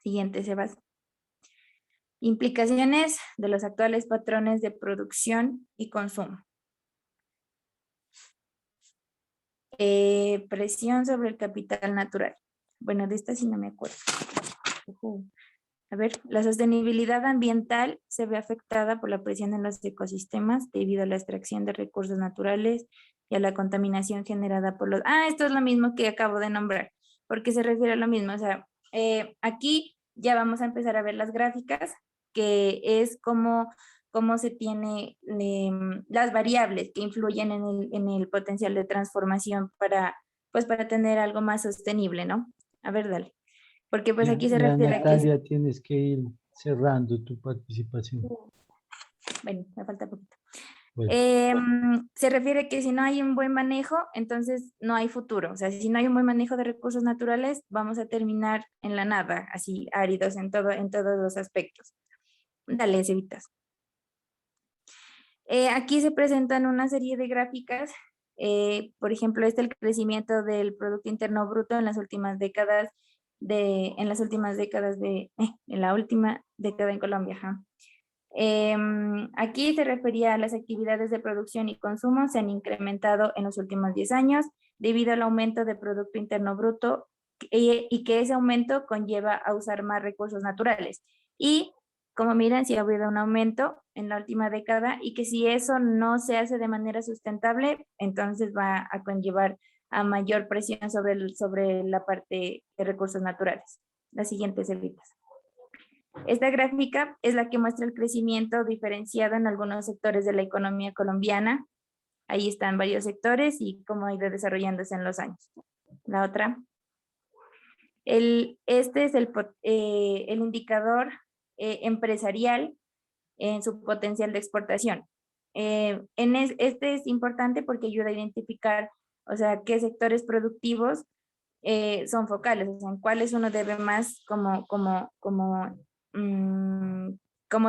Siguiente, Sebas. Implicaciones de los actuales patrones de producción y consumo. presión sobre el capital natural. Bueno, de esta sí no me acuerdo. A ver, la sostenibilidad ambiental se ve afectada por la presión en los ecosistemas debido a la extracción de recursos naturales y a la contaminación generada por los... Ah, esto es lo mismo que acabo de nombrar, porque se refiere a lo mismo. O sea, aquí ya vamos a empezar a ver las gráficas, que es cómo se tiene las variables que influyen en el potencial de transformación para, pues, para tener algo más sostenible, ¿no? A ver, dale. Porque pues Ya, aquí se ya, refiere a que... Natalia, tienes que ir cerrando tu participación. Bueno, me falta poquito. Bueno, Se refiere que si no hay un buen manejo, entonces no hay futuro. O sea, si no hay un buen manejo de recursos naturales, vamos a terminar en la nada, así áridos en todos los aspectos. Dale, Cevitas. Aquí se presentan una serie de gráficas. Por ejemplo, el crecimiento del Producto Interno Bruto en las últimas décadas en la última década en Colombia. Ajá. Aquí se refería a las actividades de producción y consumo se han incrementado en los últimos 10 años debido al aumento del Producto Interno Bruto y que ese aumento conlleva a usar más recursos naturales. Y como miran, sí ha habido un aumento en la última década y que si eso no se hace de manera sustentable, entonces va a conllevar a mayor presión sobre la parte de recursos naturales. Las siguientes servitas. Esta gráfica es la que muestra el crecimiento diferenciado en algunos sectores de la economía colombiana. Ahí están varios sectores y cómo ha ido desarrollándose en los años. La otra. Este es el indicador empresarial en su potencial de exportación. Este es importante porque ayuda a identificar, o sea, qué sectores productivos son focales, o sea, en cuáles uno debe más como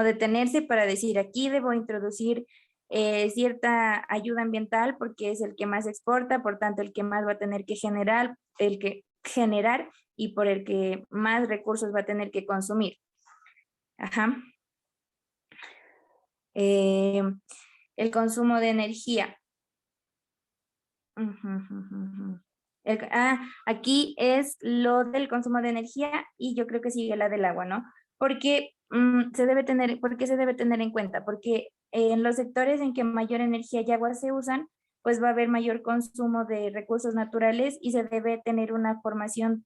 detenerse para decir, aquí debo introducir cierta ayuda ambiental porque es el que más exporta, por tanto el que más va a tener que generar y por el que más recursos va a tener que consumir. Ajá. El consumo de energía. Aquí es lo del consumo de energía y yo creo que sigue la del agua, ¿no? Porque ¿por qué se debe tener en cuenta? Porque en los sectores en que mayor energía y agua se usan, pues va a haber mayor consumo de recursos naturales y se debe tener una formación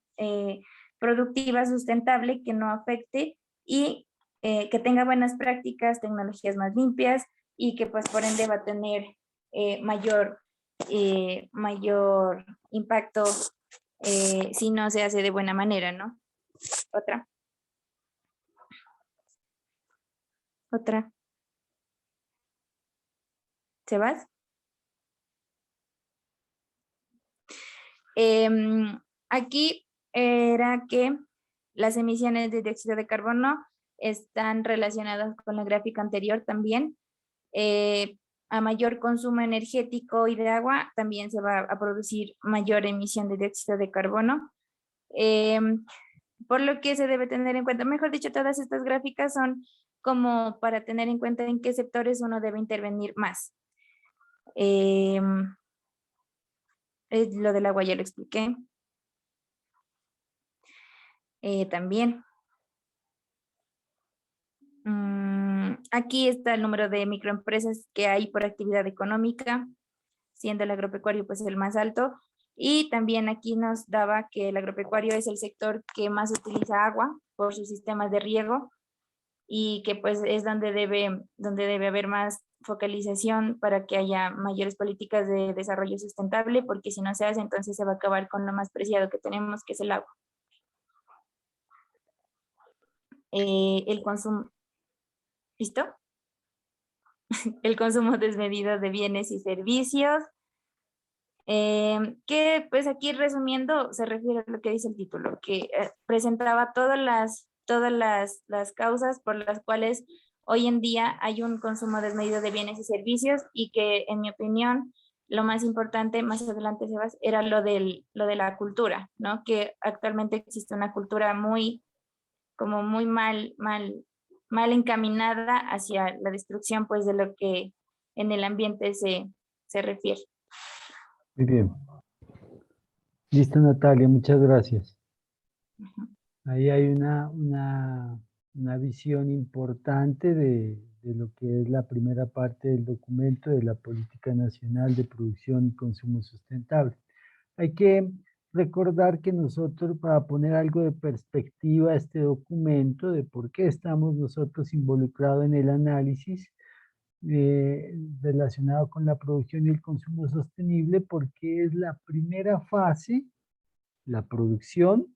productiva sustentable que no afecte y que tenga buenas prácticas, tecnologías más limpias y que pues por ende va a tener mayor impacto si no se hace de buena manera, ¿no? Otra. ¿Sebas? Aquí era que las emisiones de dióxido de carbono están relacionadas con la gráfica anterior también. A mayor consumo energético y de agua, también se va a producir mayor emisión de dióxido de carbono. Por lo que se debe tener en cuenta, mejor dicho, todas estas gráficas son como para tener en cuenta en qué sectores uno debe intervenir más. Lo del agua ya lo expliqué. También. Aquí está el número de microempresas que hay por actividad económica, siendo el agropecuario pues el más alto. Y también aquí nos daba que el agropecuario es el sector que más utiliza agua por sus sistemas de riego y que pues es donde debe haber más focalización para que haya mayores políticas de desarrollo sustentable, porque si no se hace, entonces se va a acabar con lo más preciado que tenemos, que es el agua. El consumo, ¿listo? El consumo desmedido de bienes y servicios, que pues aquí resumiendo se refiere a lo que dice el título, que presentaba todas las causas por las cuales hoy en día hay un consumo desmedido de bienes y servicios y que en mi opinión lo más importante, más adelante Sebas, era lo de la cultura, ¿no? Que actualmente existe una cultura muy mal encaminada hacia la destrucción pues de lo que en el ambiente se refiere. muy bien. Listo, Natalia, muchas gracias. Ahí hay una visión importante de lo que es la primera parte del documento de la Política Nacional de Producción y Consumo Sustentable. Hay que recordar que nosotros, para poner algo de perspectiva a este documento, de por qué estamos nosotros involucrados en el análisis relacionado con la producción y el consumo sostenible, porque es la primera fase, la producción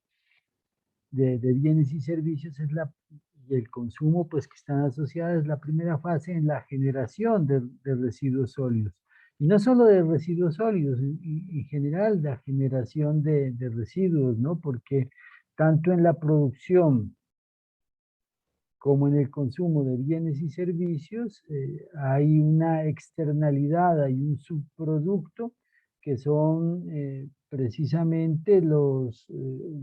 de bienes y servicios y el consumo, pues que están asociadas, es la primera fase en la generación de residuos sólidos. Y no solo de residuos sólidos, en general la generación de residuos, ¿no? Porque tanto en la producción como en el consumo de bienes y servicios, hay una externalidad, hay un subproducto que son precisamente los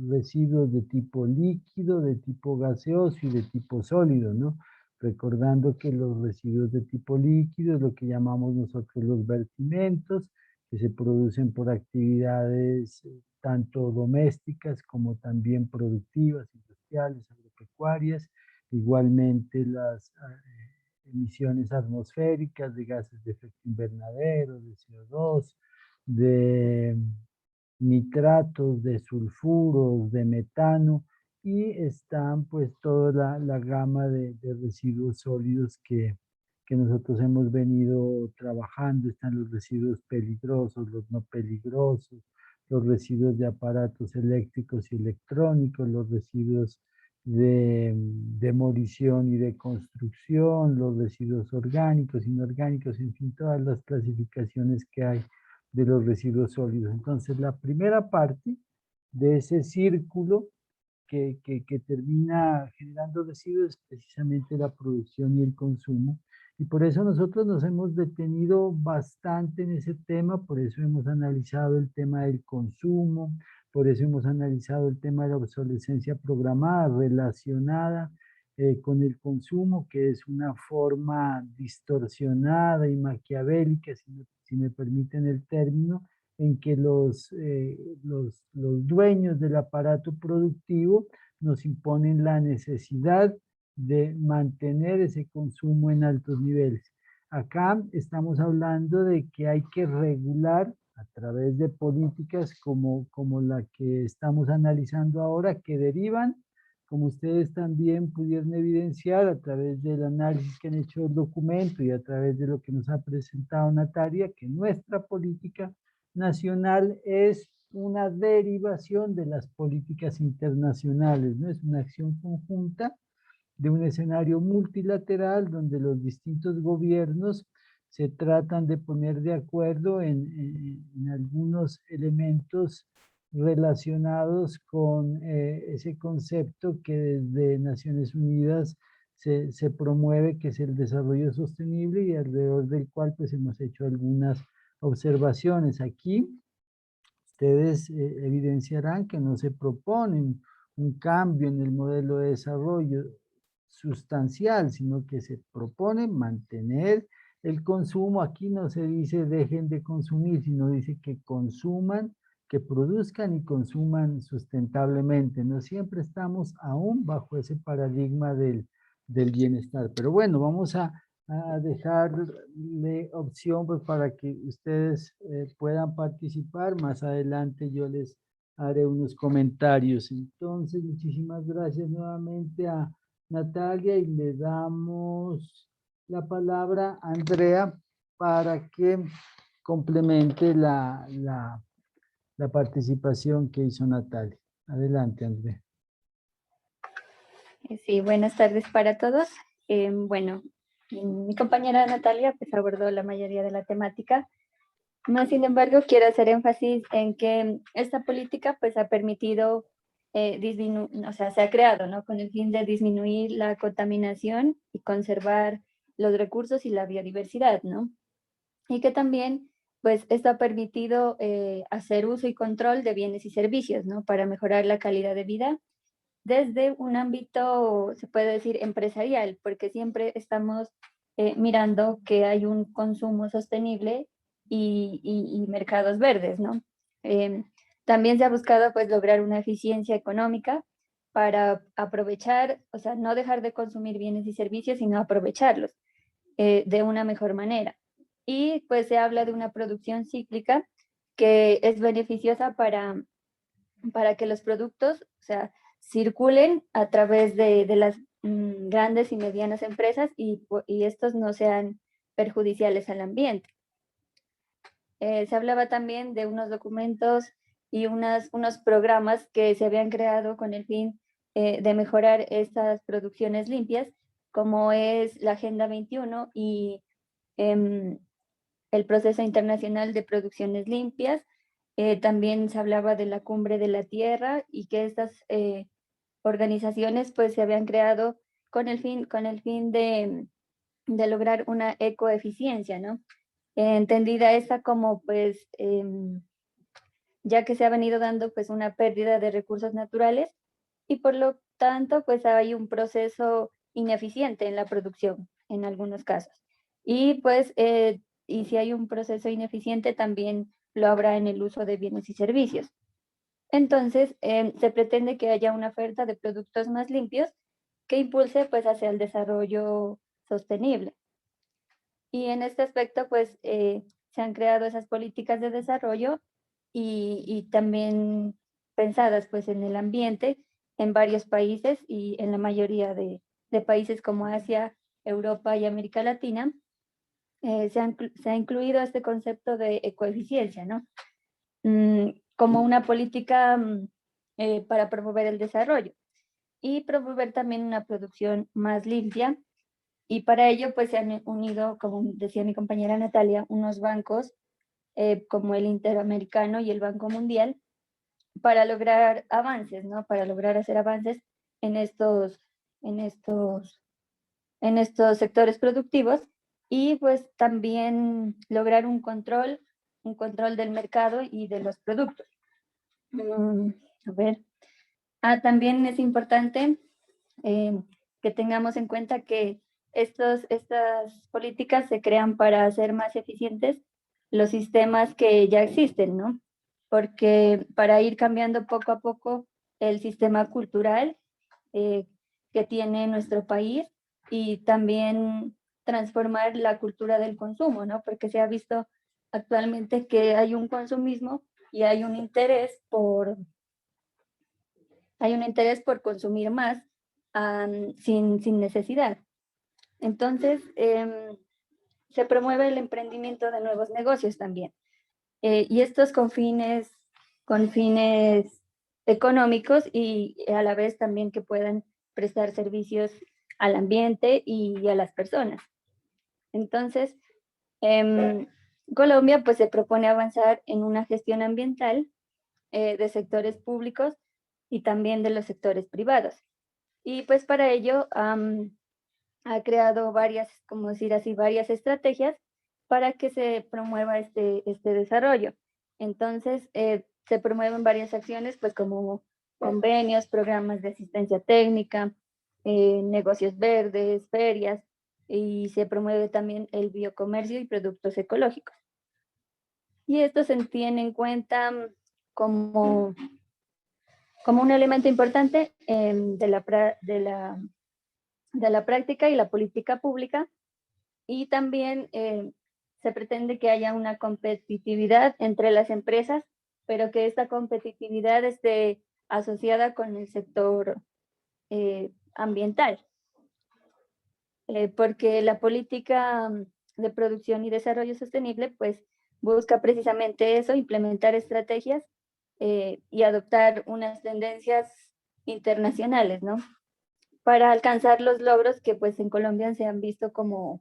residuos de tipo líquido, de tipo gaseoso y de tipo sólido, ¿no? Recordando que los residuos de tipo líquido es lo que llamamos nosotros los vertimentos, que se producen por actividades tanto domésticas como también productivas, industriales, agropecuarias. Igualmente las emisiones atmosféricas de gases de efecto invernadero, de CO2, de nitratos, de sulfuros, de metano, y están pues toda la gama de residuos sólidos que nosotros hemos venido trabajando. Están los residuos peligrosos, los no peligrosos, los residuos de aparatos eléctricos y electrónicos, los residuos de demolición y de construcción, los residuos orgánicos, inorgánicos, en fin, todas las clasificaciones que hay de los residuos sólidos. Entonces, la primera parte de ese círculo que termina generando residuos es precisamente la producción y el consumo. Y por eso nosotros nos hemos detenido bastante en ese tema, por eso hemos analizado el tema del consumo, por eso hemos analizado el tema de la obsolescencia programada relacionada con el consumo, que es una forma distorsionada y maquiavélica, si me permiten el término, en que los dueños del aparato productivo nos imponen la necesidad de mantener ese consumo en altos niveles. Acá estamos hablando de que hay que regular a través de políticas como la que estamos analizando ahora, que derivan, como ustedes también pudieron evidenciar a través del análisis que han hecho del documento y a través de lo que nos ha presentado Natalia, que nuestra política nacional es una derivación de las políticas internacionales, ¿no? Es una acción conjunta de un escenario multilateral donde los distintos gobiernos se tratan de poner de acuerdo en algunos elementos relacionados con ese concepto que desde Naciones Unidas se promueve, que es el desarrollo sostenible, y alrededor del cual pues hemos hecho algunas observaciones. Aquí ustedes evidenciarán que no se propone un cambio en el modelo de desarrollo sustancial, sino que se propone mantener el consumo. Aquí no se dice dejen de consumir, sino dice que consuman, que produzcan y consuman sustentablemente. No siempre estamos aún bajo ese paradigma del bienestar. Pero bueno, vamos a dejarle opción pues, para que ustedes puedan participar. Más adelante yo les haré unos comentarios. Entonces, muchísimas gracias nuevamente a Natalia y le damos la palabra a Andrea para que complemente la participación que hizo Natalia. Adelante, Andrea. Sí, buenas tardes para todos. Bueno, mi compañera Natalia pues abordó la mayoría de la temática. Más sin embargo, quiero hacer énfasis en que esta política pues ha permitido o sea, se ha creado, ¿no? Con el fin de disminuir la contaminación y conservar los recursos y la biodiversidad, ¿no? Y que también pues esto ha permitido hacer uso y control de bienes y servicios, ¿no? Para mejorar la calidad de vida desde un ámbito, se puede decir, empresarial, porque siempre estamos mirando que hay un consumo sostenible y mercados verdes, ¿no? También se ha buscado pues lograr una eficiencia económica para aprovechar, o sea, no dejar de consumir bienes y servicios, sino aprovecharlos de una mejor manera. Y pues se habla de una producción cíclica que es beneficiosa para que los productos, o sea, circulen a través de las grandes y medianas empresas y estos no sean perjudiciales al ambiente. Se hablaba también de unos documentos y unos programas que se habían creado con el fin de mejorar estas producciones limpias, como es la Agenda 21 y el Proceso Internacional de Producciones Limpias. También se hablaba de la Cumbre de la Tierra y que estas organizaciones pues se habían creado con el fin de lograr una ecoeficiencia, ¿no? Entendida esta como pues, ya que se ha venido dando pues una pérdida de recursos naturales y por lo tanto pues hay un proceso ineficiente en la producción en algunos casos. Y pues, y si hay un proceso ineficiente también lo habrá en el uso de bienes y servicios. Entonces, se pretende que haya una oferta de productos más limpios que impulse pues hacia el desarrollo sostenible. Y en este aspecto, pues, se han creado esas políticas de desarrollo y también pensadas, pues, en el ambiente en varios países y en la mayoría de países como Asia, Europa y América Latina, se ha incluido este concepto de ecoeficiencia, ¿no? Como una política para promover el desarrollo y promover también una producción más limpia. Y para ello, pues se han unido, como decía mi compañera Natalia, unos bancos como el Interamericano y el Banco Mundial para lograr avances, ¿no? Para lograr hacer avances en estos sectores productivos y pues también lograr un control del mercado y de los productos. A ver. También es importante que tengamos en cuenta que estas políticas se crean para hacer más eficientes los sistemas que ya existen, ¿no? Porque para ir cambiando poco a poco el sistema cultural que tiene nuestro país y también transformar la cultura del consumo, ¿no? Porque se ha visto actualmente que hay un consumismo y hay un interés por consumir más sin necesidad. Entonces, se promueve el emprendimiento de nuevos negocios también. Y estos con fines económicos y a la vez también que puedan prestar servicios al ambiente y a las personas. Entonces, Colombia pues se propone avanzar en una gestión ambiental de sectores públicos y también de los sectores privados. Y pues para ello ha creado varias estrategias para que se promueva este desarrollo. Entonces, se promueven varias acciones, pues como convenios, programas de asistencia técnica, negocios verdes, ferias, y se promueve también el biocomercio y productos ecológicos. Y esto se tiene en cuenta como un elemento importante de la práctica y la política pública, y también se pretende que haya una competitividad entre las empresas, pero que esta competitividad esté asociada con el sector ambiental, porque la política de producción y desarrollo sostenible pues busca precisamente eso, implementar estrategias y adoptar unas tendencias internacionales, ¿no? Para alcanzar los logros que pues en Colombia se han visto ¿cómo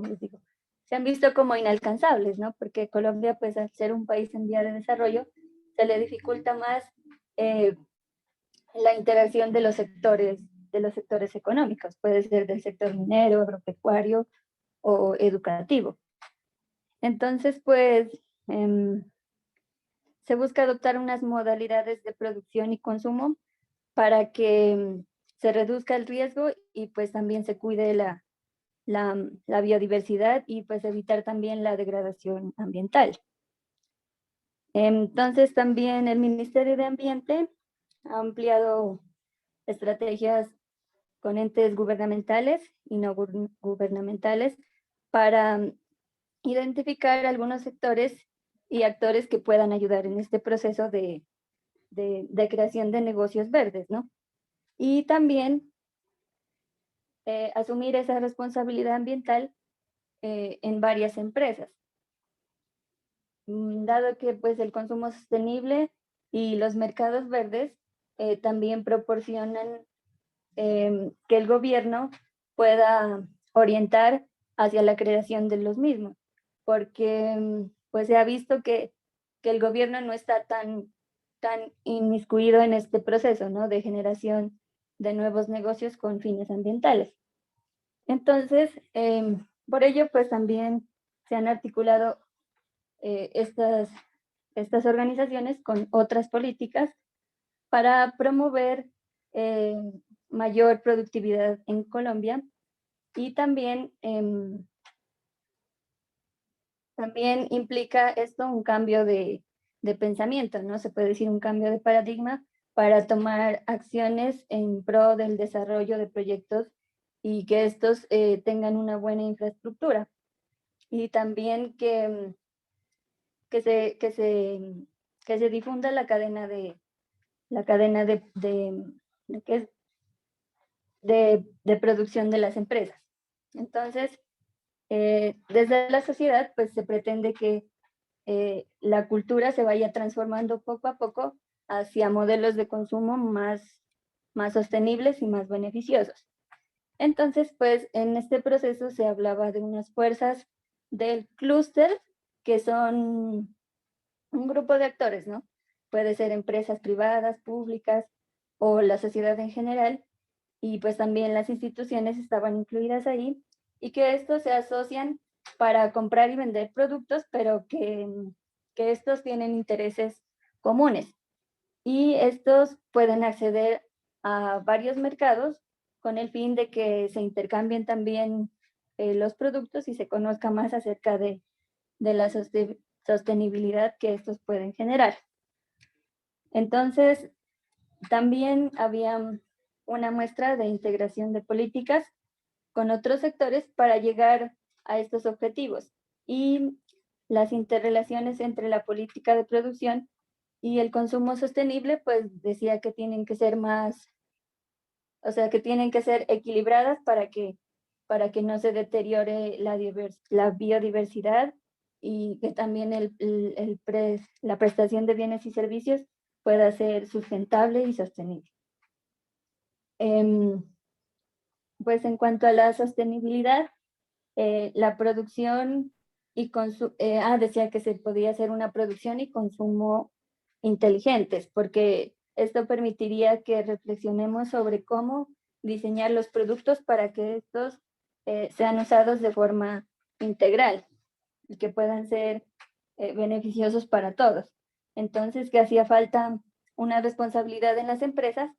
les digo? Se han visto como inalcanzables, ¿no? Porque Colombia, pues al ser un país en vía de desarrollo, se le dificulta más la interacción de los sectores económicos, puede ser del sector minero, agropecuario o educativo. Entonces, pues, se busca adoptar unas modalidades de producción y consumo para que se reduzca el riesgo y pues también se cuide la biodiversidad y pues evitar también la degradación ambiental. Entonces también el Ministerio de Ambiente ha ampliado estrategias con entes gubernamentales y no gubernamentales para identificar algunos sectores y actores que puedan ayudar en este proceso de creación de negocios verdes, ¿no? Y también asumir esa responsabilidad ambiental en varias empresas. Dado que pues el consumo sostenible y los mercados verdes también proporcionan que el gobierno pueda orientar hacia la creación de los mismos, porque pues se ha visto que el gobierno no está tan inmiscuido en este proceso, ¿no? De generación de nuevos negocios con fines ambientales. Entonces, por ello, pues también se han articulado estas organizaciones con otras políticas para promover mayor productividad en Colombia y también implica esto un cambio de pensamiento, ¿no? Se puede decir un cambio de paradigma para tomar acciones en pro del desarrollo de proyectos y que estos tengan una buena infraestructura. Y también que se difunda la cadena de producción de las empresas. Entonces, desde la sociedad, pues se pretende que la cultura se vaya transformando poco a poco hacia modelos de consumo más sostenibles y más beneficiosos. Entonces, pues en este proceso se hablaba de unas fuerzas del clúster, que son un grupo de actores, ¿no? Puede ser empresas privadas, públicas o la sociedad en general, y pues también las instituciones estaban incluidas ahí, y que estos se asocian para comprar y vender productos, pero que estos tienen intereses comunes. Y estos pueden acceder a varios mercados con el fin de que se intercambien también los productos y se conozca más acerca de la sostenibilidad que estos pueden generar. Entonces, también había una muestra de integración de políticas con otros sectores para llegar a estos objetivos, y las interrelaciones entre la política de producción y el consumo sostenible, pues decía que tienen que ser que tienen que ser equilibradas para que no se deteriore la biodiversidad, y que también la prestación de bienes y servicios pueda ser sustentable y sostenible. Pues en cuanto a la sostenibilidad, la producción y consumo, decía que se podía hacer una producción y consumo inteligentes, porque esto permitiría que reflexionemos sobre cómo diseñar los productos para que estos sean usados de forma integral y que puedan ser beneficiosos para todos. Entonces, que hacía falta una responsabilidad en las empresas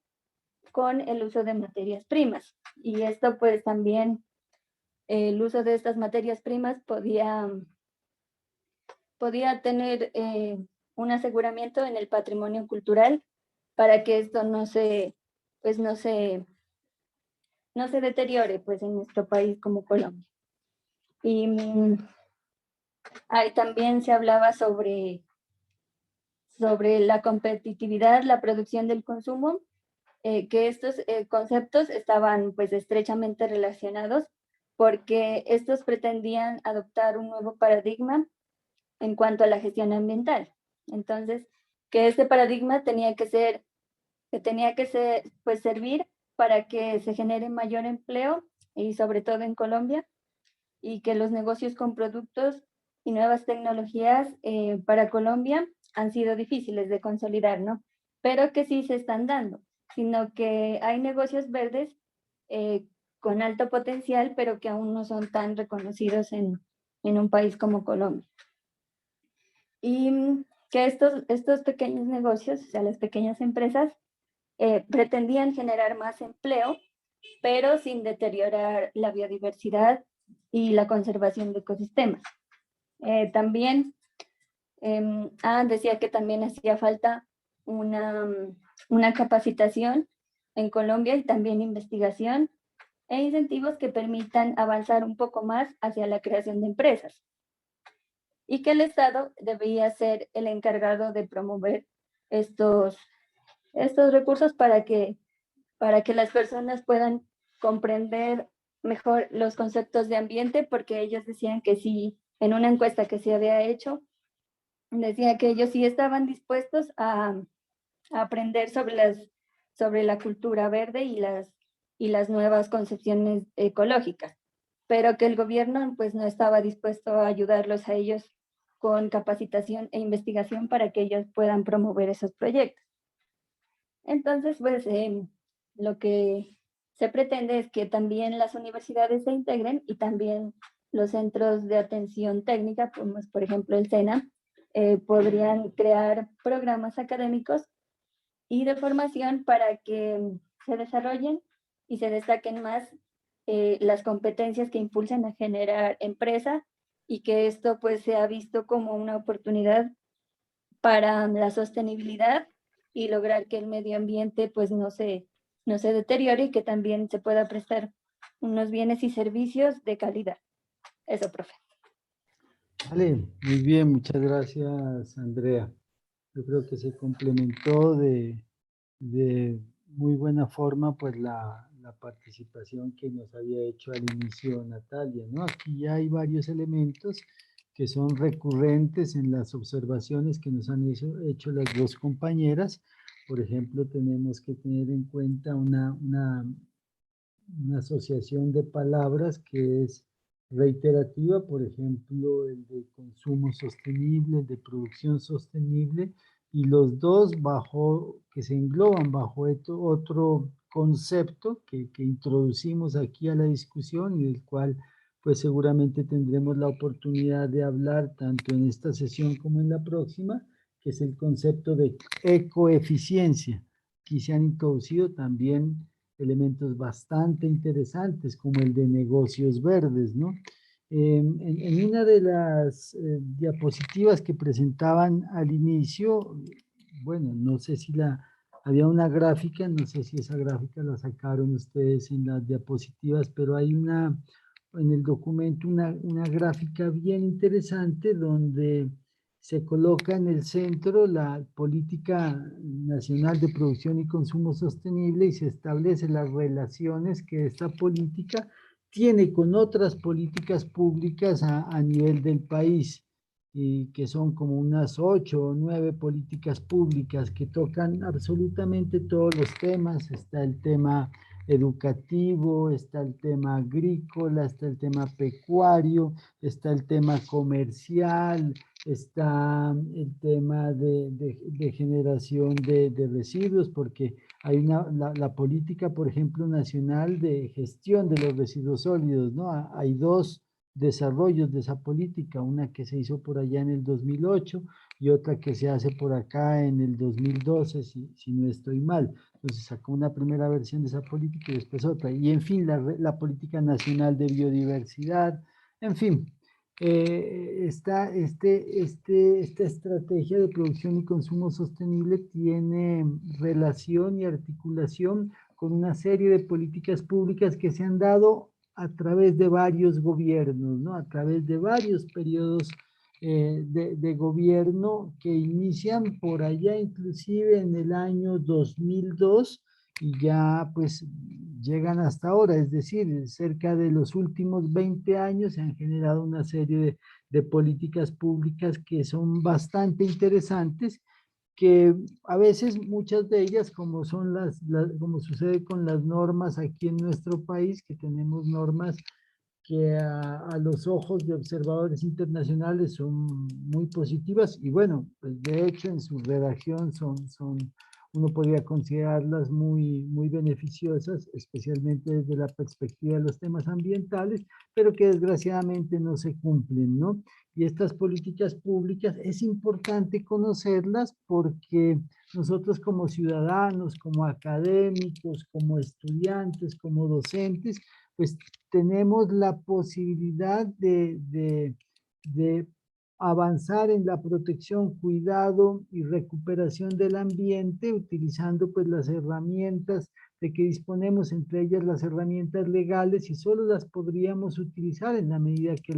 con el uso de materias primas. Y esto pues también, el uso de estas materias primas podía tener un aseguramiento en el patrimonio cultural para que esto no se deteriore pues en nuestro país como Colombia. Y ahí también se hablaba sobre la competitividad, la producción del consumo, que estos conceptos estaban pues estrechamente relacionados, porque estos pretendían adoptar un nuevo paradigma en cuanto a la gestión ambiental. Entonces, que este paradigma tenía que pues servir para que se genere mayor empleo, y sobre todo en Colombia, y que los negocios con productos y nuevas tecnologías para Colombia han sido difíciles de consolidar, ¿no? Pero que sí se están dando, sino que hay negocios verdes con alto potencial, pero que aún no son tan reconocidos en un país como Colombia. Y que estos pequeños negocios, o sea, las pequeñas empresas, pretendían generar más empleo, pero sin deteriorar la biodiversidad y la conservación de ecosistemas. También Decía que también hacía falta una capacitación en Colombia y también investigación e incentivos que permitan avanzar un poco más hacia la creación de empresas. Y que el Estado debía ser el encargado de promover estos recursos para que las personas puedan comprender mejor los conceptos de ambiente, porque ellos decían que sí, en una encuesta que se había hecho, decía que ellos sí estaban dispuestos a aprender sobre la cultura verde y las nuevas concepciones ecológicas, pero que el gobierno pues no estaba dispuesto a ayudarlos a ellos con capacitación e investigación para que ellos puedan promover esos proyectos. Entonces, pues lo que se pretende es que también las universidades se integren y también los centros de atención técnica, como es, por ejemplo el SENA, podrían crear programas académicos y de formación para que se desarrollen y se destaquen más las competencias que impulsan a generar empresa, y que esto pues sea visto como una oportunidad para la sostenibilidad y lograr que el medio ambiente pues no se deteriore, y que también se pueda prestar unos bienes y servicios de calidad. Eso, profe. Vale, muy bien, muchas gracias, Andrea. Yo creo que se complementó de muy buena forma pues la participación que nos había hecho al inicio Natalia, ¿no? Aquí ya hay varios elementos que son recurrentes en las observaciones que nos han hecho las dos compañeras. Por ejemplo, tenemos que tener en cuenta una asociación de palabras que es reiterativa, por ejemplo, el de consumo sostenible, el de producción sostenible, y los dos que se engloban bajo otro concepto que introducimos aquí a la discusión y del cual pues seguramente tendremos la oportunidad de hablar tanto en esta sesión como en la próxima, que es el concepto de ecoeficiencia. Aquí se han introducido también elementos bastante interesantes como el de negocios verdes, ¿no? En una de las diapositivas que presentaban al inicio, bueno, no sé si había una gráfica, no sé si esa gráfica la sacaron ustedes en las diapositivas, pero hay en el documento una gráfica bien interesante donde se coloca en el centro la política nacional de producción y consumo sostenible y se establece las relaciones que esta política tiene con otras políticas públicas a nivel del país, y que son como unas 8 o 9 políticas públicas que tocan absolutamente todos los temas. Está el tema educativo, está el tema agrícola, está el tema pecuario, está el tema comercial, está el tema de generación de residuos, porque hay la política, por ejemplo, nacional de gestión de los residuos sólidos, ¿no? Hay dos desarrollos de esa política, una que se hizo por allá en el 2008 y otra que se hace por acá en el 2012, si no estoy mal. Entonces sacó una primera versión de esa política y después otra. Y en fin, la política nacional de biodiversidad, en fin. Esta estrategia de producción y consumo sostenible tiene relación y articulación con una serie de políticas públicas que se han dado a través de varios gobiernos, ¿no? A través de varios periodos de gobierno que inician por allá inclusive en el año 2002 y ya pues llegan hasta ahora, es decir, cerca de los últimos 20 años se han generado una serie de políticas públicas que son bastante interesantes, que a veces muchas de ellas, como son como sucede con las normas aquí en nuestro país, que tenemos normas que a los ojos de observadores internacionales son muy positivas y bueno, pues de hecho en su redacción uno podría considerarlas muy beneficiosas, especialmente desde la perspectiva de los temas ambientales, pero que desgraciadamente no se cumplen, ¿no? Y estas políticas públicas es importante conocerlas porque nosotros como ciudadanos, como académicos, como estudiantes, como docentes, pues tenemos la posibilidad de avanzar en la protección, cuidado y recuperación del ambiente, utilizando pues las herramientas de que disponemos, entre ellas las herramientas legales, y solo las podríamos utilizar en la medida que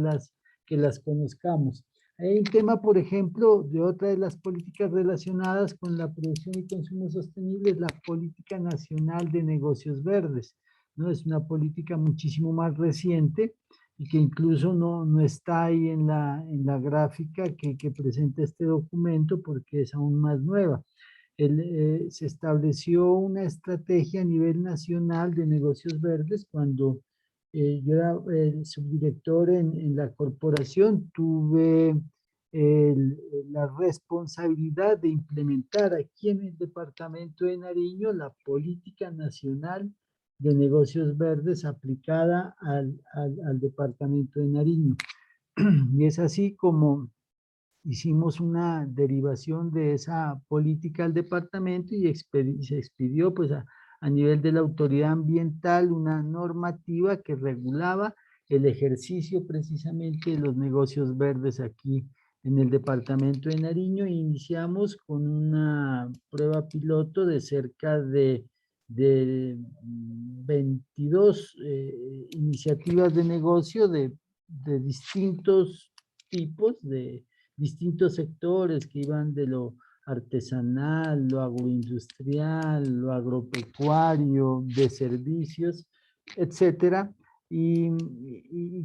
las conozcamos. Hay un tema, por ejemplo, de otra de las políticas relacionadas con la producción y consumo sostenible, es la Política Nacional de Negocios Verdes, ¿no? Es una política muchísimo más reciente y que incluso no está ahí en la gráfica que presenta este documento porque es aún más nueva. Se estableció una estrategia a nivel nacional de negocios verdes cuando yo era el subdirector en la corporación, tuve la responsabilidad de implementar aquí en el departamento de Nariño la política nacional de negocios verdes aplicada al departamento de Nariño. Y es así como hicimos una derivación de esa política al departamento y se expidió pues a nivel de la autoridad ambiental una normativa que regulaba el ejercicio precisamente de los negocios verdes aquí en el departamento de Nariño, e iniciamos con una prueba piloto de cerca de 22 iniciativas de negocio de distintos tipos, de distintos sectores que iban de lo artesanal, lo agroindustrial, lo agropecuario, de servicios, etcétera, y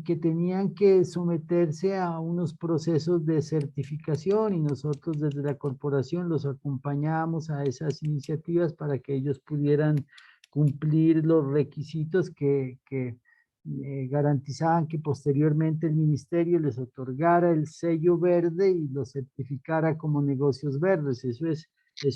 que tenían que someterse a unos procesos de certificación, y nosotros desde la corporación los acompañábamos a esas iniciativas para que ellos pudieran cumplir los requisitos que garantizaban que posteriormente el ministerio les otorgara el sello verde y los certificara como negocios verdes. Eso es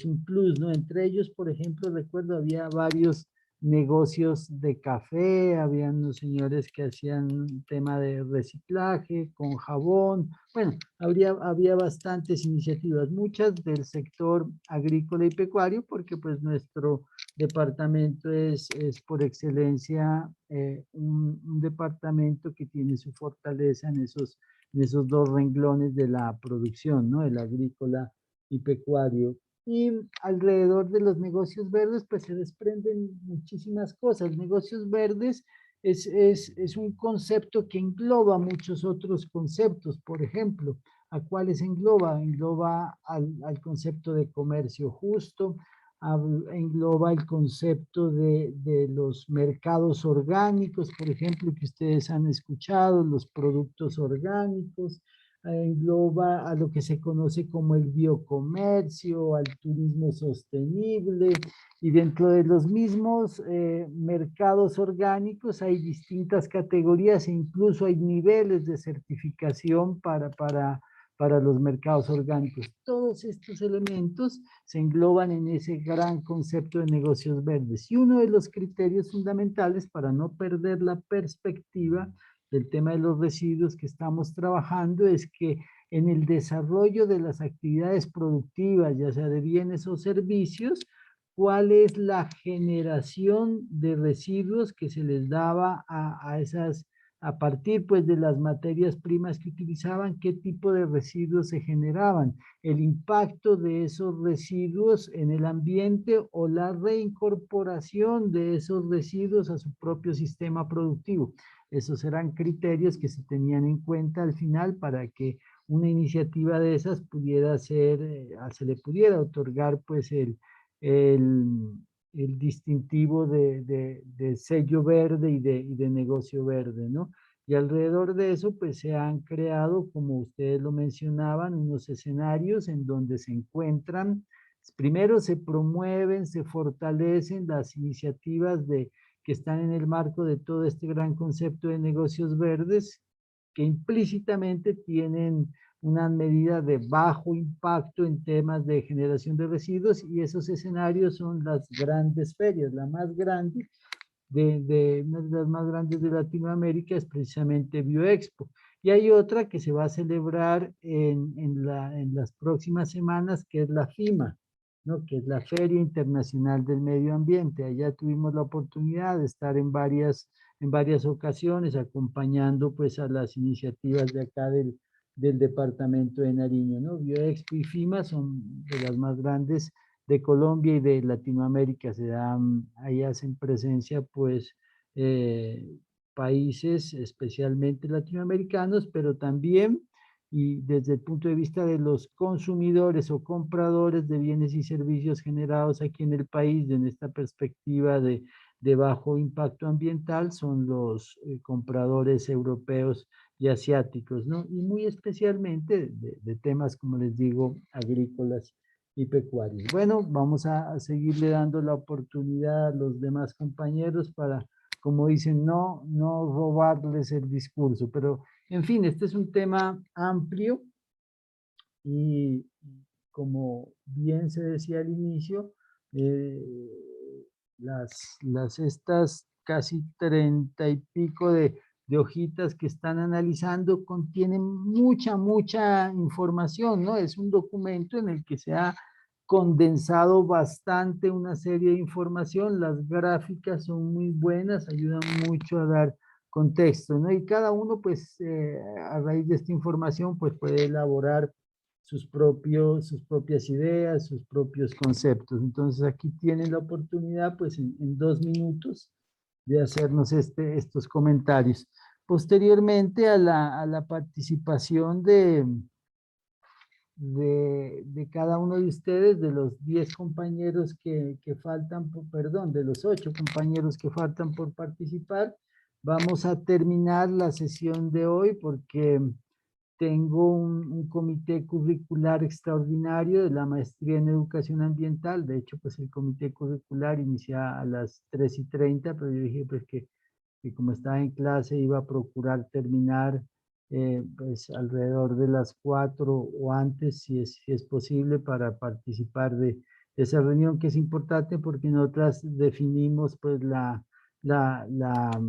un plus, ¿no? Entre ellos, por ejemplo, recuerdo, había varios negocios de café, habían unos señores que hacían tema de reciclaje con jabón. Bueno, había bastantes iniciativas, muchas del sector agrícola y pecuario, porque pues nuestro departamento es por excelencia un departamento que tiene su fortaleza en esos dos renglones de la producción, ¿no? El agrícola y pecuario. Y alrededor de los negocios verdes, pues se desprenden muchísimas cosas. Negocios verdes es un concepto que engloba muchos otros conceptos. Por ejemplo, ¿a cuáles engloba? Engloba al concepto de comercio justo, engloba el concepto de los mercados orgánicos, por ejemplo, que ustedes han escuchado, los productos orgánicos, engloba a lo que se conoce como el biocomercio, al turismo sostenible, y dentro de los mismos mercados orgánicos hay distintas categorías e incluso hay niveles de certificación para los mercados orgánicos. Todos estos elementos se engloban en ese gran concepto de negocios verdes. Y uno de los criterios fundamentales para no perder la perspectiva del tema de los residuos que estamos trabajando es que en el desarrollo de las actividades productivas, ya sea de bienes o servicios, cuál es la generación de residuos que se les daba a partir pues de las materias primas que utilizaban, qué tipo de residuos se generaban, el impacto de esos residuos en el ambiente o la reincorporación de esos residuos a su propio sistema productivo. Esos eran criterios que se tenían en cuenta al final para que una iniciativa de esas pudiera ser, se le pudiera otorgar pues el distintivo de sello verde y de negocio verde, ¿no? Y alrededor de eso, pues se han creado, como ustedes lo mencionaban, unos escenarios en donde se encuentran, primero se promueven, se fortalecen las iniciativas que están en el marco de todo este gran concepto de negocios verdes, que implícitamente tienen una medida de bajo impacto en temas de generación de residuos, y esos escenarios son las grandes ferias. La más grande, una de las más grandes de Latinoamérica, es precisamente Bioexpo. Y hay otra que se va a celebrar en las próximas semanas, que es la FIMA, ¿no? Que es la Feria Internacional del Medio Ambiente. Allá tuvimos la oportunidad de estar en varias ocasiones acompañando pues a las iniciativas de acá del departamento de Nariño, ¿no? Bioexpo y FIMA son de las más grandes de Colombia y de Latinoamérica. Ahí hacen presencia, pues, países especialmente latinoamericanos, pero también, y desde el punto de vista de los consumidores o compradores de bienes y servicios generados aquí en el país, en esta perspectiva de bajo impacto ambiental, son los compradores europeos y asiáticos, ¿no? Y muy especialmente de temas, como les digo, agrícolas y pecuarios. Bueno, vamos a seguirle dando la oportunidad a los demás compañeros para, como dicen, no robarles el discurso, pero en fin, este es un tema amplio y como bien se decía al inicio, estas casi 30 y pico de hojitas que están analizando contienen mucha información, ¿no? Es un documento en el que se ha condensado bastante una serie de información, las gráficas son muy buenas, ayudan mucho a dar contexto, ¿no? Y cada uno, pues, a raíz de esta información, pues puede elaborar sus propias ideas, sus propios conceptos. Entonces aquí tienen la oportunidad, pues en 2 minutos, de hacernos estos comentarios. Posteriormente a la participación de cada uno de ustedes, de los 10 compañeros que faltan, perdón, de los 8 compañeros que faltan por participar, vamos a terminar la sesión de hoy porque tengo un comité curricular extraordinario de la maestría en educación ambiental. De hecho, pues el comité curricular inicia a las 3:30, pero yo dije pues que como estaba en clase iba a procurar terminar pues alrededor de las 4 o antes, si es posible, para participar de esa reunión, que es importante porque nosotras definimos pues la, la,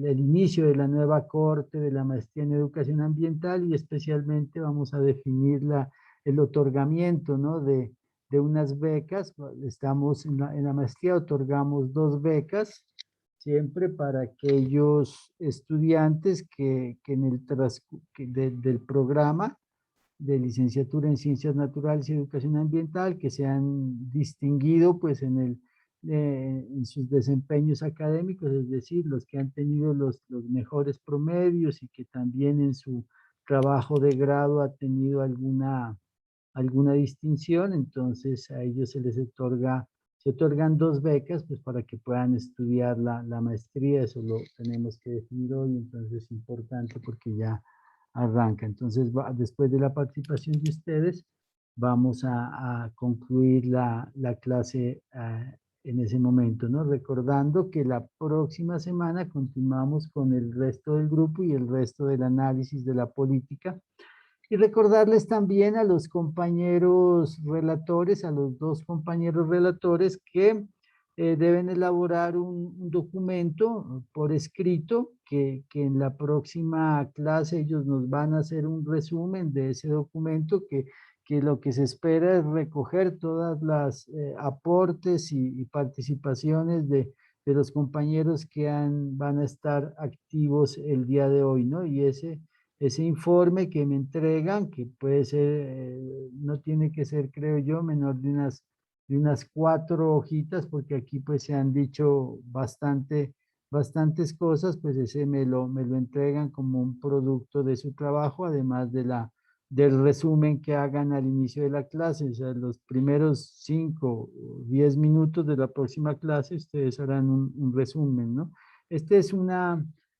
el inicio de la nueva corte de la maestría en educación ambiental, y especialmente vamos a definir el otorgamiento, ¿no? de unas becas. Estamos en la maestría, otorgamos 2 becas siempre para aquellos estudiantes que en el del programa de licenciatura en Ciencias Naturales y Educación Ambiental, que se han distinguido pues en sus desempeños académicos, es decir, los que han tenido los mejores promedios y que también en su trabajo de grado ha tenido alguna distinción. Entonces a ellos se otorgan 2 becas pues para que puedan estudiar la maestría. Eso lo tenemos que definir hoy, entonces es importante porque ya arranca. Entonces, después de la participación de ustedes, vamos a concluir la clase en ese momento, ¿no? Recordando que la próxima semana continuamos con el resto del grupo y el resto del análisis de la política. Y recordarles también a los compañeros relatores, a los 2 compañeros relatores, que deben elaborar un documento por escrito, que en la próxima clase ellos nos van a hacer un resumen de ese documento, que lo que se espera es recoger todas las aportes y participaciones de los compañeros que van a estar activos el día de hoy, ¿no? Y ese informe que me entregan, que puede ser, no tiene que ser, creo yo, menor de unas 4 hojitas, porque aquí pues se han dicho bastantes cosas, pues ese me lo entregan como un producto de su trabajo, además del resumen que hagan al inicio de la clase. O sea, los primeros 5 o 10 minutos de la próxima clase, ustedes harán un resumen, ¿no? Este es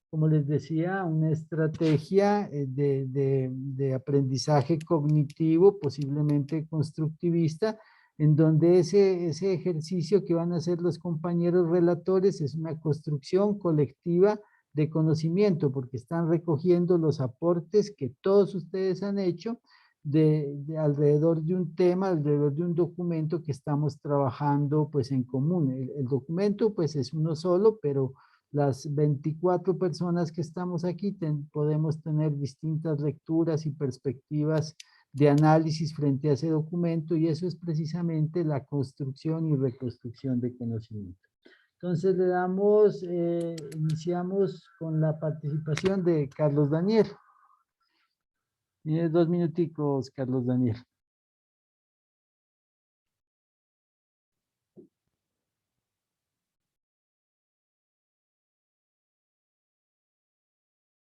como les decía, una estrategia de aprendizaje cognitivo, posiblemente constructivista, en donde ese ejercicio que van a hacer los compañeros relatores es una construcción colectiva de conocimiento, porque están recogiendo los aportes que todos ustedes han hecho alrededor de un tema, alrededor de un documento que estamos trabajando pues en común. El documento pues es uno solo, pero las 24 personas que estamos aquí podemos tener distintas lecturas y perspectivas de análisis frente a ese documento, y eso es precisamente la construcción y reconstrucción de conocimiento. Entonces iniciamos con la participación de Carlos Daniel. Tienes 2 minuticos, Carlos Daniel.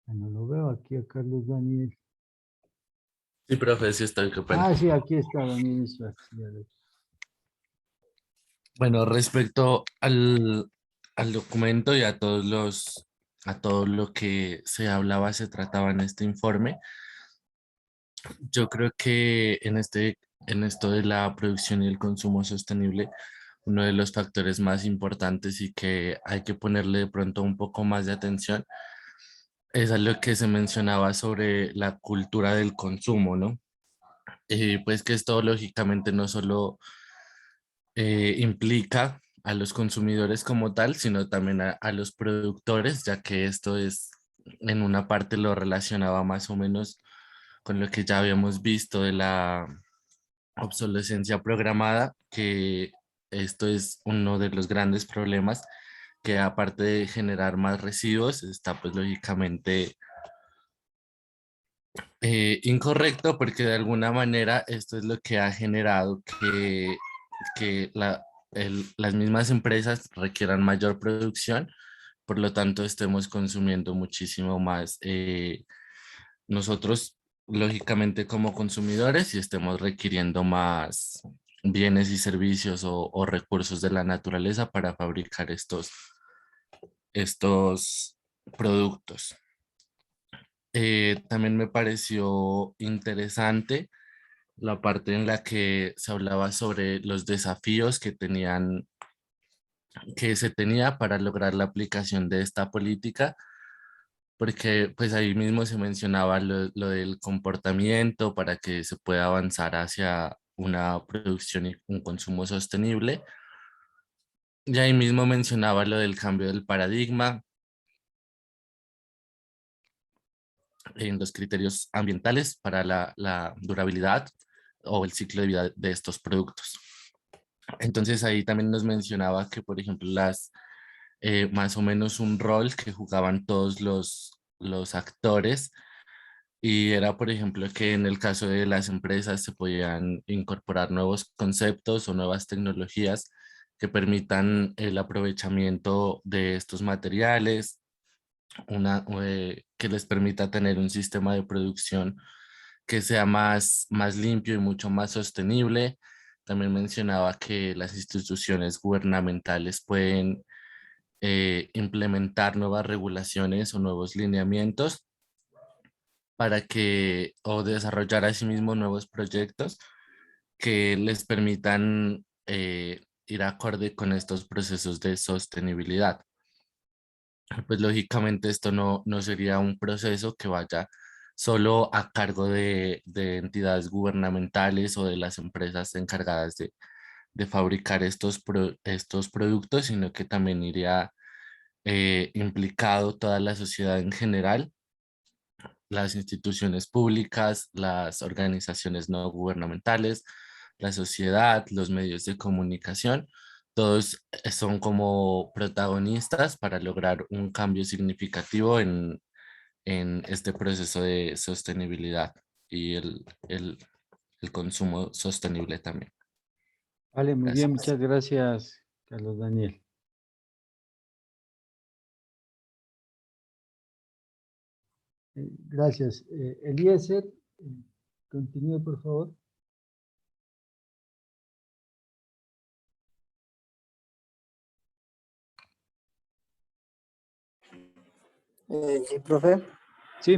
No lo veo aquí a Carlos Daniel. Sí, profe, sí estoy, qué pena. Ah, sí, aquí está Daniel Schwartz. Ya lo- Bueno, respecto al documento y a todo lo que se hablaba, se trataba en este informe, yo creo que en esto de la producción y el consumo sostenible, uno de los factores más importantes y que hay que ponerle de pronto un poco más de atención es a lo que se mencionaba sobre la cultura del consumo, ¿no? Pues que esto lógicamente no solo implica a los consumidores como tal, sino también a los productores, ya que esto es, en una parte lo relacionaba más o menos con lo que ya habíamos visto de la obsolescencia programada, que esto es uno de los grandes problemas, que aparte de generar más residuos, está pues lógicamente incorrecto, porque de alguna manera esto es lo que ha generado que las mismas empresas requieran mayor producción, por lo tanto estemos consumiendo muchísimo más nosotros, lógicamente como consumidores, y estemos requiriendo más bienes y servicios o recursos de la naturaleza para fabricar estos productos. También me pareció interesante la parte en la que se hablaba sobre los desafíos que se tenía para lograr la aplicación de esta política, porque pues ahí mismo se mencionaba lo del comportamiento para que se pueda avanzar hacia una producción y un consumo sostenible. Y ahí mismo mencionaba lo del cambio del paradigma en los criterios ambientales para la durabilidad o el ciclo de vida de estos productos. Entonces ahí también nos mencionaba que, por ejemplo, más o menos un rol que jugaban todos los actores, y era, por ejemplo, que en el caso de las empresas se podían incorporar nuevos conceptos o nuevas tecnologías que permitan el aprovechamiento de estos materiales, que les permita tener un sistema de producción que sea más limpio y mucho más sostenible. También mencionaba que las instituciones gubernamentales pueden implementar nuevas regulaciones o nuevos lineamientos para que, o desarrollar asimismo nuevos proyectos que les permitan ir acorde con estos procesos de sostenibilidad. Pues lógicamente esto no sería un proceso que vaya solo a cargo de entidades gubernamentales o de las empresas encargadas de fabricar estos productos, sino que también iría implicado toda la sociedad en general, las instituciones públicas, las organizaciones no gubernamentales, la sociedad, los medios de comunicación. Todos son como protagonistas para lograr un cambio significativo en este proceso de sostenibilidad y el consumo sostenible también. Vale, muy bien, Gracias. muchas gracias, Carlos Daniel. Gracias. Eliezer, continúe, por favor. Sí, profe. Sí,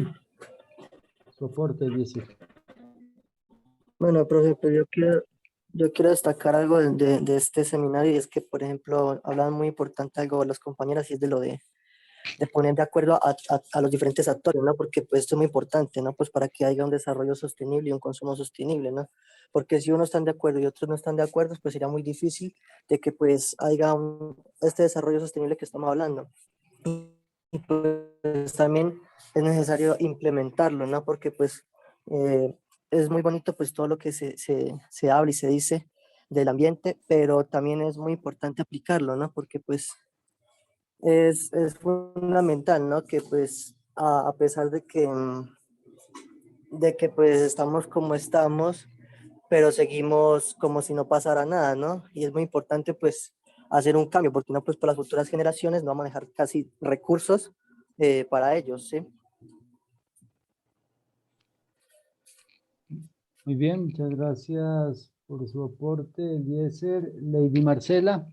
soporte, Eliezer. Bueno, profe, pues yo quiero destacar algo de este seminario, y es que, por ejemplo, hablaban muy importante algo las compañeras, y es de lo de poner de acuerdo a los diferentes actores, ¿no? Porque pues esto es muy importante, ¿no? Pues para que haya un desarrollo sostenible y un consumo sostenible, ¿no? Porque si unos están de acuerdo y otros no están de acuerdo, pues sería muy difícil de que pues haya este desarrollo sostenible que estamos hablando. Y pues también es necesario implementarlo, ¿no? Porque pues es muy bonito pues todo lo que se habla y se dice del ambiente, pero también es muy importante aplicarlo, ¿no? Porque pues es fundamental, ¿no? Que pues a pesar de que de que pues estamos como estamos, pero seguimos como si no pasara nada, ¿no? Y es muy importante pues hacer un cambio, porque no pues para las futuras generaciones no vamos a dejar casi recursos para ellos, ¿sí? Muy bien, muchas gracias por su aporte, Eliezer. Lady Marcela.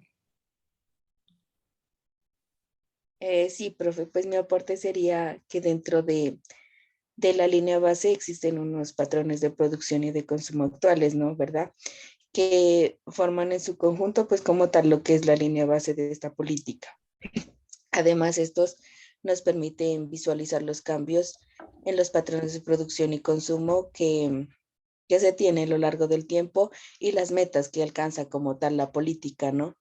Sí, profe, pues mi aporte sería que dentro de la línea base existen unos patrones de producción y de consumo actuales, ¿no? ¿Verdad? Que forman en su conjunto, pues como tal, lo que es la línea base de esta política. Además, estos nos permiten visualizar los cambios en los patrones de producción y consumo que se tiene a lo largo del tiempo y las metas que alcanza como tal la política, ¿no?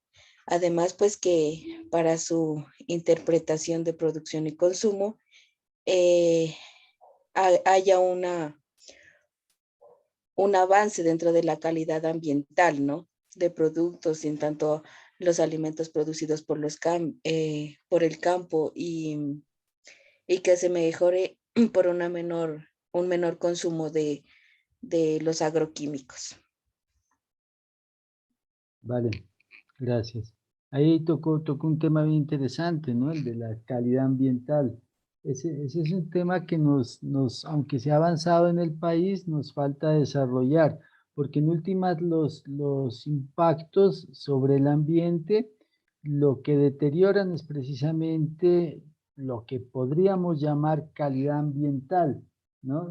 Además, pues que para su interpretación de producción y consumo haya un avance dentro de la calidad ambiental, ¿no? De productos y en tanto los alimentos producidos por por el campo y que se mejore por un menor consumo de los agroquímicos. Vale, gracias. Ahí tocó un tema bien interesante, ¿no? El de la calidad ambiental. Ese es un tema que aunque se ha avanzado en el país, nos falta desarrollar, porque en últimas los impactos sobre el ambiente, lo que deterioran es precisamente lo que podríamos llamar calidad ambiental, ¿no?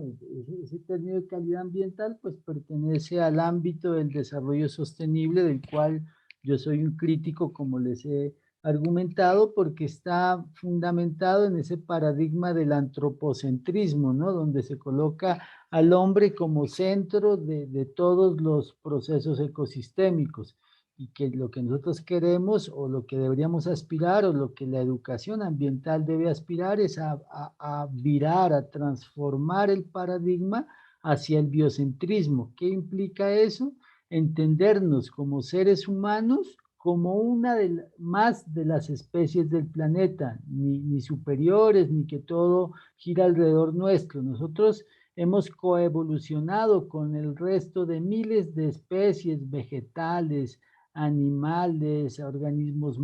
Ese término de calidad ambiental pues pertenece al ámbito del desarrollo sostenible, del cual yo soy un crítico, como les he argumentado, porque está fundamentado en ese paradigma del antropocentrismo, ¿no? Donde se coloca al hombre como centro de todos los procesos ecosistémicos y que lo que nosotros queremos o lo que deberíamos aspirar o lo que la educación ambiental debe aspirar es a virar, a transformar el paradigma hacia el biocentrismo. ¿Qué implica eso? Entendernos como seres humanos como una más de las especies del planeta, ni superiores, ni que todo gira alrededor nuestro. Nosotros hemos coevolucionado con el resto de miles de especies vegetales, animales, organismos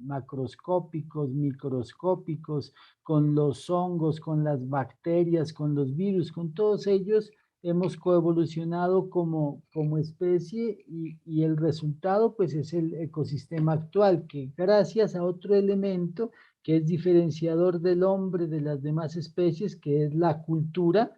macroscópicos, microscópicos, con los hongos, con las bacterias, con los virus, con todos ellos hemos coevolucionado como especie y el resultado pues es el ecosistema actual, que gracias a otro elemento que es diferenciador del hombre de las demás especies, que es la cultura.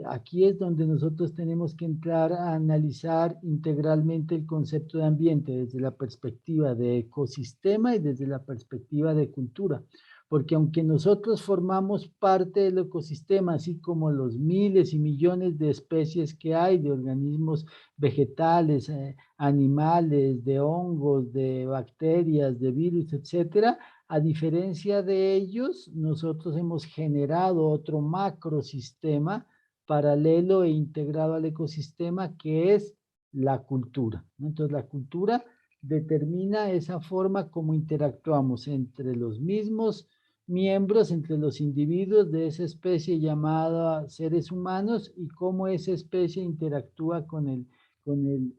Aquí es donde nosotros tenemos que entrar a analizar integralmente el concepto de ambiente desde la perspectiva de ecosistema y desde la perspectiva de cultura. Porque aunque nosotros formamos parte del ecosistema, así como los miles y millones de especies que hay, de organismos vegetales, animales, de hongos, de bacterias, de virus, etcétera, a diferencia de ellos, nosotros hemos generado otro macrosistema paralelo e integrado al ecosistema que es la cultura, ¿no? Entonces, la cultura determina esa forma como interactuamos entre los mismos miembros, entre los individuos de esa especie llamada seres humanos y cómo esa especie interactúa con el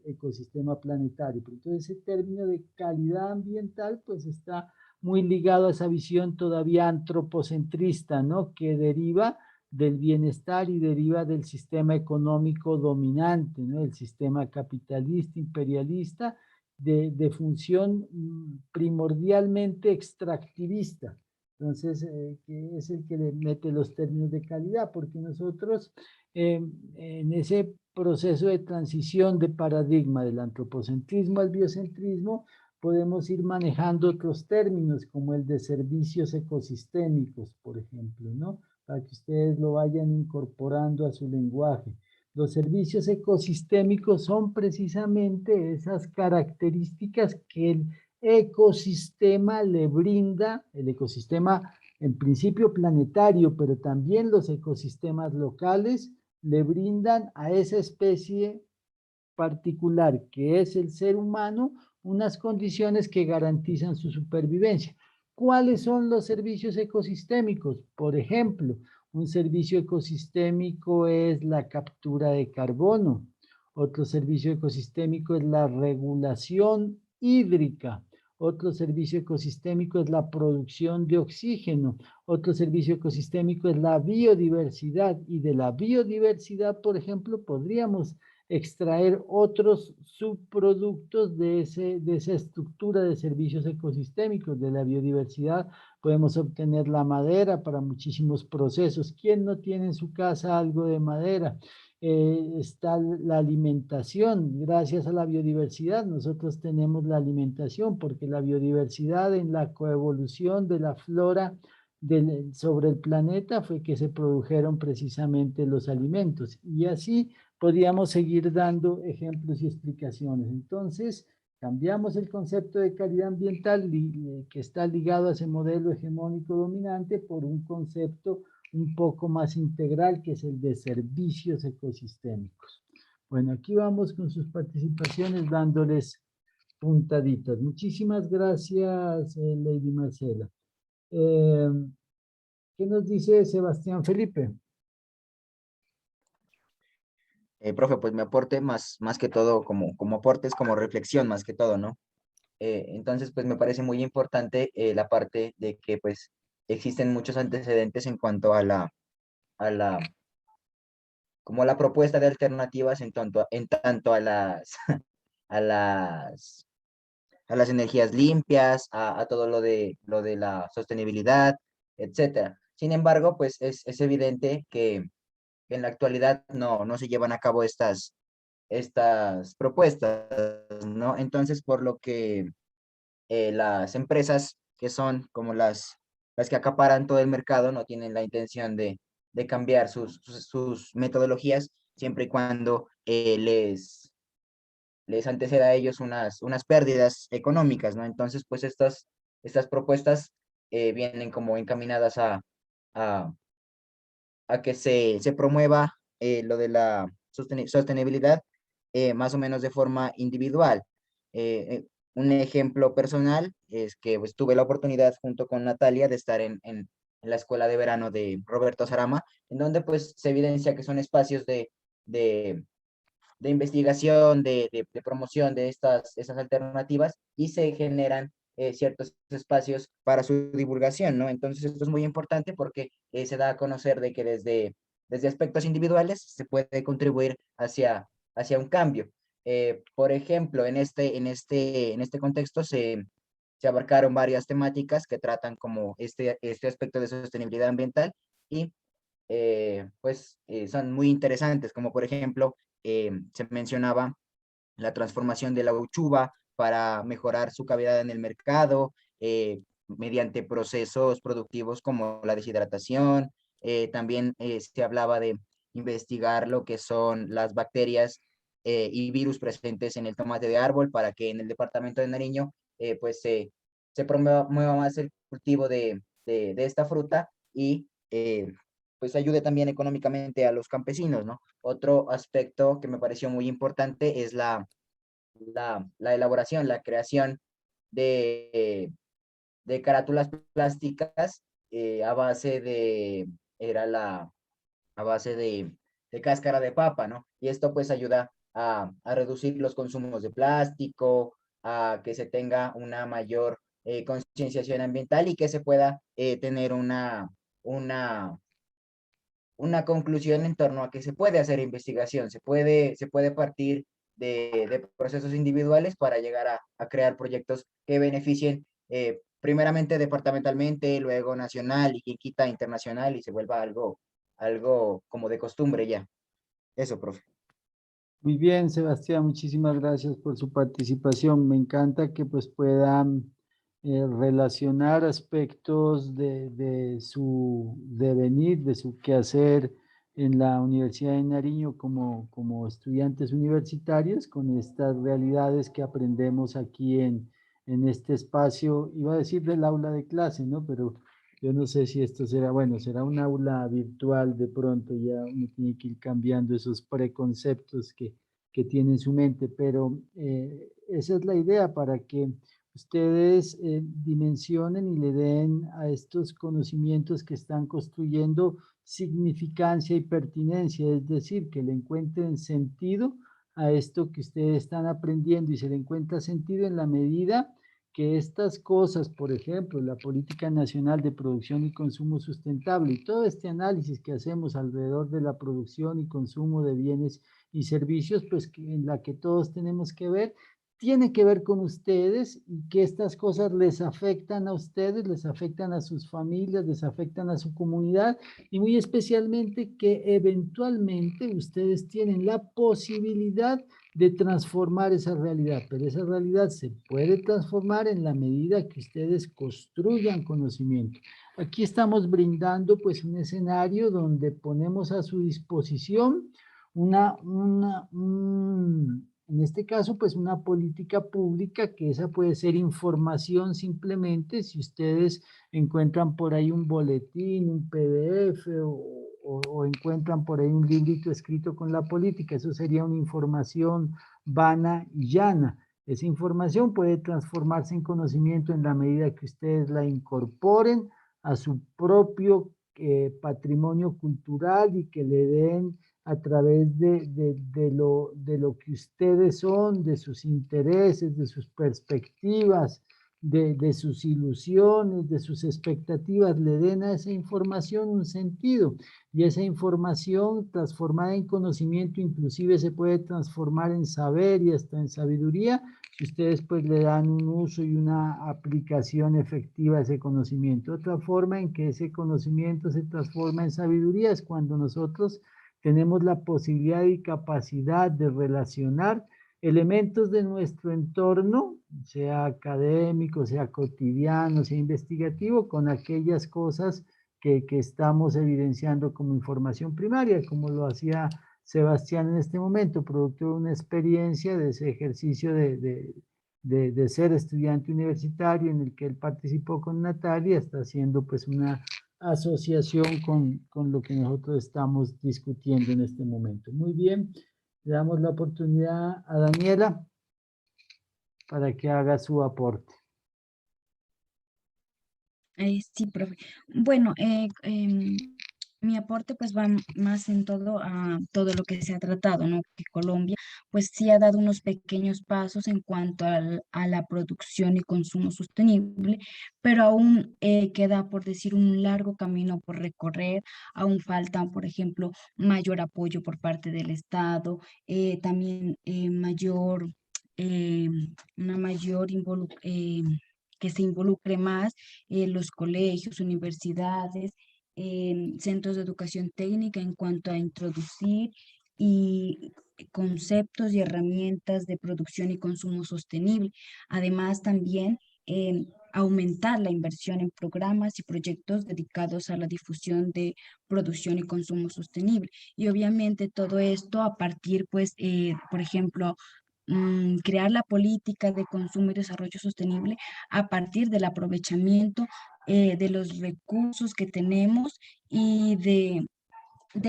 ecosistema planetario. Pero entonces, ese término de calidad ambiental pues está muy ligado a esa visión todavía antropocentrista, ¿no? Que deriva del bienestar y deriva del sistema económico dominante, ¿no? El sistema capitalista, imperialista, de función primordialmente extractivista. Entonces, que es el que le mete los términos de calidad, porque nosotros en ese proceso de transición de paradigma del antropocentrismo al biocentrismo, podemos ir manejando otros términos como el de servicios ecosistémicos, por ejemplo, ¿no? Para que ustedes lo vayan incorporando a su lenguaje. Los servicios ecosistémicos son precisamente esas características que el ecosistema le brinda, el ecosistema en principio planetario, pero también los ecosistemas locales le brindan a esa especie particular que es el ser humano unas condiciones que garantizan su supervivencia. ¿Cuáles son los servicios ecosistémicos? Por ejemplo, Un servicio ecosistémico es la captura de carbono. Otro servicio ecosistémico es la regulación hídrica. Otro servicio ecosistémico es la producción de oxígeno. Otro servicio ecosistémico es la biodiversidad. Y de la biodiversidad, por ejemplo, podríamos extraer otros subproductos de esa estructura de servicios ecosistémicos. De la biodiversidad podemos obtener la madera para muchísimos procesos. ¿Quién no tiene en su casa algo de madera? Está la alimentación. Gracias a la biodiversidad nosotros tenemos la alimentación, porque la biodiversidad en la coevolución de la flora sobre el planeta fue que se produjeron precisamente los alimentos. Y así podríamos seguir dando ejemplos y explicaciones. Entonces, cambiamos el concepto de calidad ambiental que está ligado a ese modelo hegemónico dominante por un concepto un poco más integral, que es el de servicios ecosistémicos. Bueno, aquí vamos con sus participaciones dándoles puntaditas. Muchísimas gracias, Lady Marcela. ¿Qué nos dice Sebastián Felipe? Profe, pues mi aporte más que todo como aporte es como reflexión más que todo, ¿no? Entonces, pues me parece muy importante la parte de que pues existen muchos antecedentes en cuanto a como a la propuesta de alternativas en tanto a a las, a las energías limpias, a todo lo de la sostenibilidad, etcétera. Sin embargo, pues es evidente que en la actualidad no se llevan a cabo estas propuestas, ¿no? Entonces, por lo que las empresas que son como las que acaparan todo el mercado no tienen la intención de cambiar sus metodologías, siempre y cuando les anteceda a ellos unas pérdidas económicas, ¿no? Entonces, pues estas propuestas vienen como encaminadas a, a que se promueva lo de la sostenibilidad más o menos de forma individual. Un ejemplo personal es que pues, tuve la oportunidad junto con Natalia de estar en la escuela de verano de Roberto Sarama, en donde pues se evidencia que son espacios de investigación, de promoción de estas alternativas y se generan ciertos espacios para su divulgación, ¿no? Entonces esto es muy importante porque se da a conocer de que desde aspectos individuales se puede contribuir hacia un cambio. Por ejemplo, en este contexto se abarcaron varias temáticas que tratan como este aspecto de sostenibilidad ambiental y son muy interesantes, como por ejemplo, se mencionaba la transformación de la uchuva para mejorar su cavidad en el mercado, mediante procesos productivos como la deshidratación. También se hablaba de investigar lo que son las bacterias y virus presentes en el tomate de árbol para que en el departamento de Nariño se promueva más el cultivo de esta fruta y pues ayude también económicamente a los campesinos, ¿no? Otro aspecto que me pareció muy importante es la elaboración, la creación de carátulas plásticas a base a base de cáscara de papa, ¿no? Y esto pues ayuda a reducir los consumos de plástico, a que se tenga una mayor concienciación ambiental y que se pueda tener una conclusión en torno a que se puede hacer investigación, se puede partir de procesos individuales para llegar a crear proyectos que beneficien primeramente departamentalmente, luego nacional y quien quita internacional y se vuelva algo como de costumbre ya. Eso, profe. Muy bien, Sebastián, muchísimas gracias por su participación. Me encanta que pues puedan relacionar aspectos de su devenir, de su quehacer en la Universidad de Nariño como estudiantes universitarios con estas realidades que aprendemos aquí en este espacio, iba a decir del aula de clase, ¿no? Pero yo no sé si esto será, bueno, será un aula virtual de pronto, ya uno tiene que ir cambiando esos preconceptos que tiene en su mente, pero esa es la idea para que ustedes dimensionen y le den a estos conocimientos que están construyendo significancia y pertinencia, es decir, que le encuentren sentido a esto que ustedes están aprendiendo y se le encuentra sentido en la medida que estas cosas, por ejemplo, la Política Nacional de Producción y Consumo Sustentable y todo este análisis que hacemos alrededor de la producción y consumo de bienes y servicios, pues en la que todos tenemos que ver, tiene que ver con ustedes y que estas cosas les afectan a ustedes, les afectan a sus familias, les afectan a su comunidad y muy especialmente que eventualmente ustedes tienen la posibilidad de transformar esa realidad, pero esa realidad se puede transformar en la medida que ustedes construyan conocimiento. Aquí estamos brindando pues un escenario donde ponemos a su disposición en este caso, pues una política pública, que esa puede ser información simplemente, si ustedes encuentran por ahí un boletín, un PDF o encuentran por ahí un librito escrito con la política, eso sería una información vana y llana. Esa información puede transformarse en conocimiento en la medida que ustedes la incorporen a su propio patrimonio cultural y que le den a través de lo que ustedes son, de sus intereses, de sus perspectivas, de sus ilusiones, de sus expectativas, le den a esa información un sentido. Y esa información transformada en conocimiento inclusive se puede transformar en saber y hasta en sabiduría, si ustedes pues le dan un uso y una aplicación efectiva a ese conocimiento. Otra forma en que ese conocimiento se transforma en sabiduría es cuando nosotros tenemos la posibilidad y capacidad de relacionar elementos de nuestro entorno, sea académico, sea cotidiano, sea investigativo, con aquellas cosas que estamos evidenciando como información primaria, como lo hacía Sebastián en este momento, producto de una experiencia de ese ejercicio de ser estudiante universitario en el que él participó con Natalia, está haciendo pues una asociación con lo que nosotros estamos discutiendo en este momento. Muy bien, le damos la oportunidad a Daniela para que haga su aporte. Sí, profe. Bueno, mi aporte pues va más en todo a todo lo que se ha tratado, ¿no? Que Colombia pues sí ha dado unos pequeños pasos en cuanto a la producción y consumo sostenible, pero aún queda, por decir, un largo camino por recorrer. Aún falta, por ejemplo, mayor apoyo por parte del Estado, también eh, una mayor que se involucre más los colegios, universidades, centros de educación técnica en cuanto a introducir y conceptos y herramientas de producción y consumo sostenible. Además, también aumentar la inversión en programas y proyectos dedicados a la difusión de producción y consumo sostenible. Y obviamente todo esto a partir, pues, por ejemplo, crear la política de consumo y desarrollo sostenible a partir del aprovechamiento de los recursos que tenemos y de